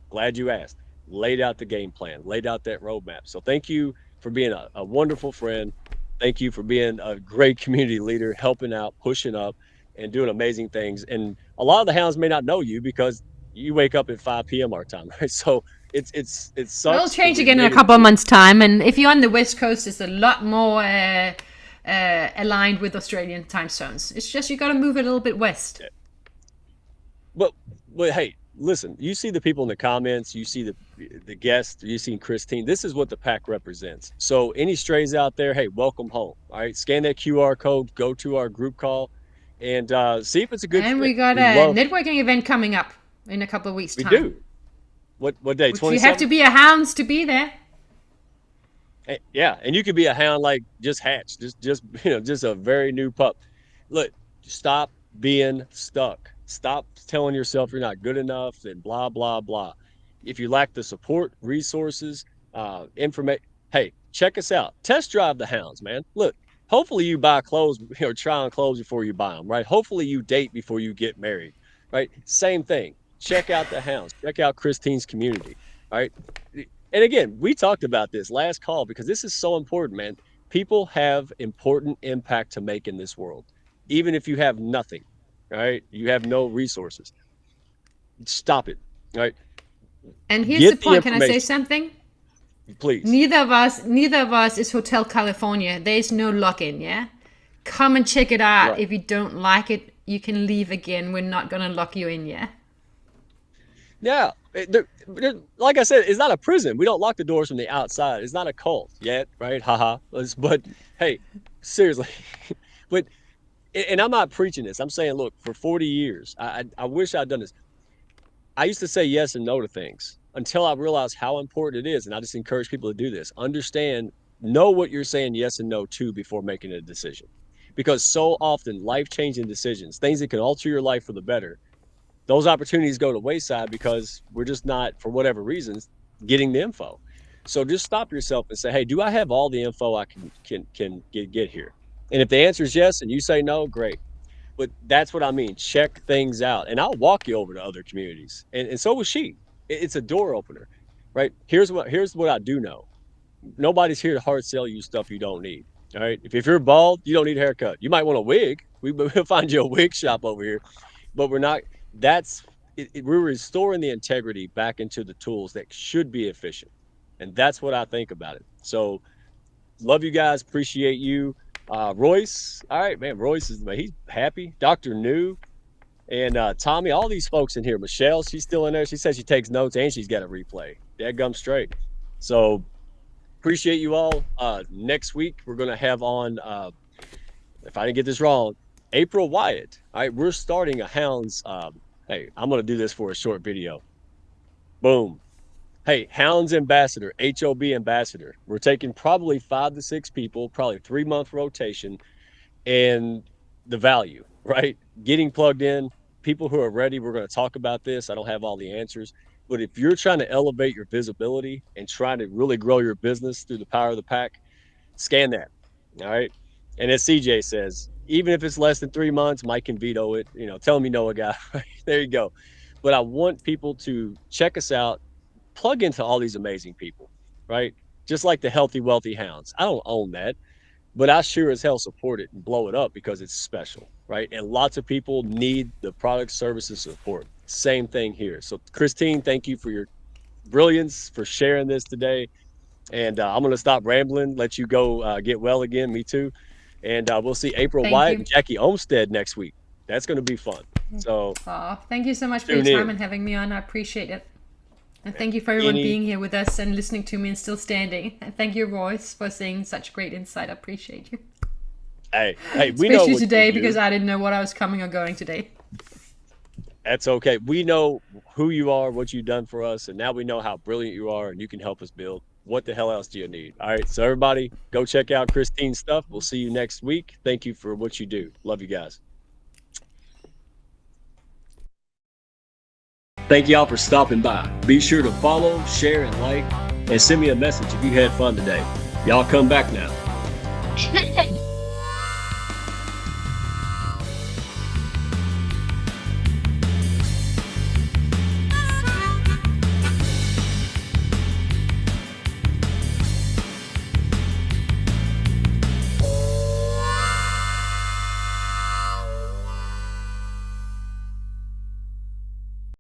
Glad you asked. Laid out the game plan, laid out that roadmap. So thank you for being a wonderful friend. Thank you for being a great community leader, helping out, pushing up, and doing amazing things. And a lot of the hounds may not know you because you wake up at 5 p.m. our time, right? So it It'll sucks, but change we've again in a made it couple of through. months' time. And if you're on the West Coast, it's a lot more aligned with Australian time zones. It's just you got to move it a little bit west. But but hey, listen, you see the people in the comments, you see the guests, you see Kristine. This is what the pack represents. So any strays out there, hey, welcome home. All right, scan that QR code, go to our group call, and see if it's a good And fit. we got We a love, networking event coming up in a couple of weeks' we time, do. What day? which you have 27th? to be a hounds to be there. Yeah, and you could be a hound like just hatched, just just a very new pup. Look, stop being stuck. Stop telling yourself you're not good enough and blah blah blah. If you lack the support, resources, information, hey, check us out. Test drive the hounds, man. Look, hopefully you buy clothes, try on clothes before you buy them, right? Hopefully you date before you get married, right? Same thing. Check out the hounds. Check out Kristine's community, right? And again, we talked about this last call because this is so important, man. People have important impact to make in this world, even if you have nothing, right? You have no resources. Stop it, right? And here's the Get the point. Can I say information. something? Please. Neither of us is Hotel California. There's no lock-in, yeah? Come and check it out. Right. If you don't like it, you can leave again. We're not gonna lock you in, yeah? Yeah. Like I said, it's not a prison. We don't lock the doors from the outside. It's not a cult yet, right? Haha. But hey, seriously. But and I'm not preaching this. I'm saying, look, for 40 years, I wish I'd done this. I used to say yes and no to things until I realized how important it is. And I just encourage people to do this. Understand, know what you're saying yes and no to before making a decision. Because so often, life changing decisions, things that can alter your life for the better, those opportunities go to wayside because we're just not, for whatever reasons, getting the info. So just stop yourself and say, hey, do I have all the info I can get here? And if the answer is yes and you say no, great. But that's what I mean. Check things out. And I'll walk you over to other communities. And so was she. It's a door opener, right? Here's what I do know. Nobody's here to hard sell you stuff you don't need. All right. If you're bald, you don't need a haircut. You might want a wig. We'll find you a wig shop over here. But we're not, that's we're restoring the integrity back into the tools that should be efficient. And that's what I think about it. So love you guys. Appreciate you. Royce. All right, man. Royce is, man, he's happy. Dr. New and Tommy, all these folks in here. Michelle, she's still in there. She says she takes notes and she's got a replay. Dead gum straight. So appreciate you all. Next week we're gonna have on if I didn't get this wrong, April Wyatt. All right, we're starting a Hounds. Hey, I'm gonna do this for a short video. Boom. Hey, Hounds ambassador, HOB ambassador. We're taking probably 5 to 6 people, probably 3 month rotation, and the value, right? Getting plugged in, people who are ready. We're going to talk about this. I don't have all the answers, but if you're trying to elevate your visibility and trying to really grow your business through the power of the pack, scan that. All right. And as CJ says, even if it's less than 3 months, Mike can veto it. Tell him you know a guy. There you go. But I want people to check us out, plug into all these amazing people, right? Just like the healthy, wealthy hounds. I don't own that, but I sure as hell support it and blow it up because it's special, right? And lots of people need the product, services, support. Same thing here. So, Kristine, thank you for your brilliance, for sharing this today. And I'm going to stop rambling, let you go get well again. Me too. And we'll see April Thank Wyatt you. and Jackie Olmstead next week. That's going to be fun. So, Oh, thank you so much for your tune time in. and having me on. I appreciate it. And thank you for everyone Any, being here with us and listening to me and still standing. And thank you, Royce, for saying such great insight. I appreciate you. hey, we know Especially what today you do. because I didn't know what I was coming or going today. That's okay. We know who you are, what you've done for us, and now we know how brilliant you are, and you can help us build. What the hell else do you need? All right. So, everybody, go check out Kristine's stuff. We'll see you next week. Thank you for what you do. Love you guys. Thank y'all for stopping by. Be sure to follow, share, and like, and send me a message if you had fun today. Y'all come back now.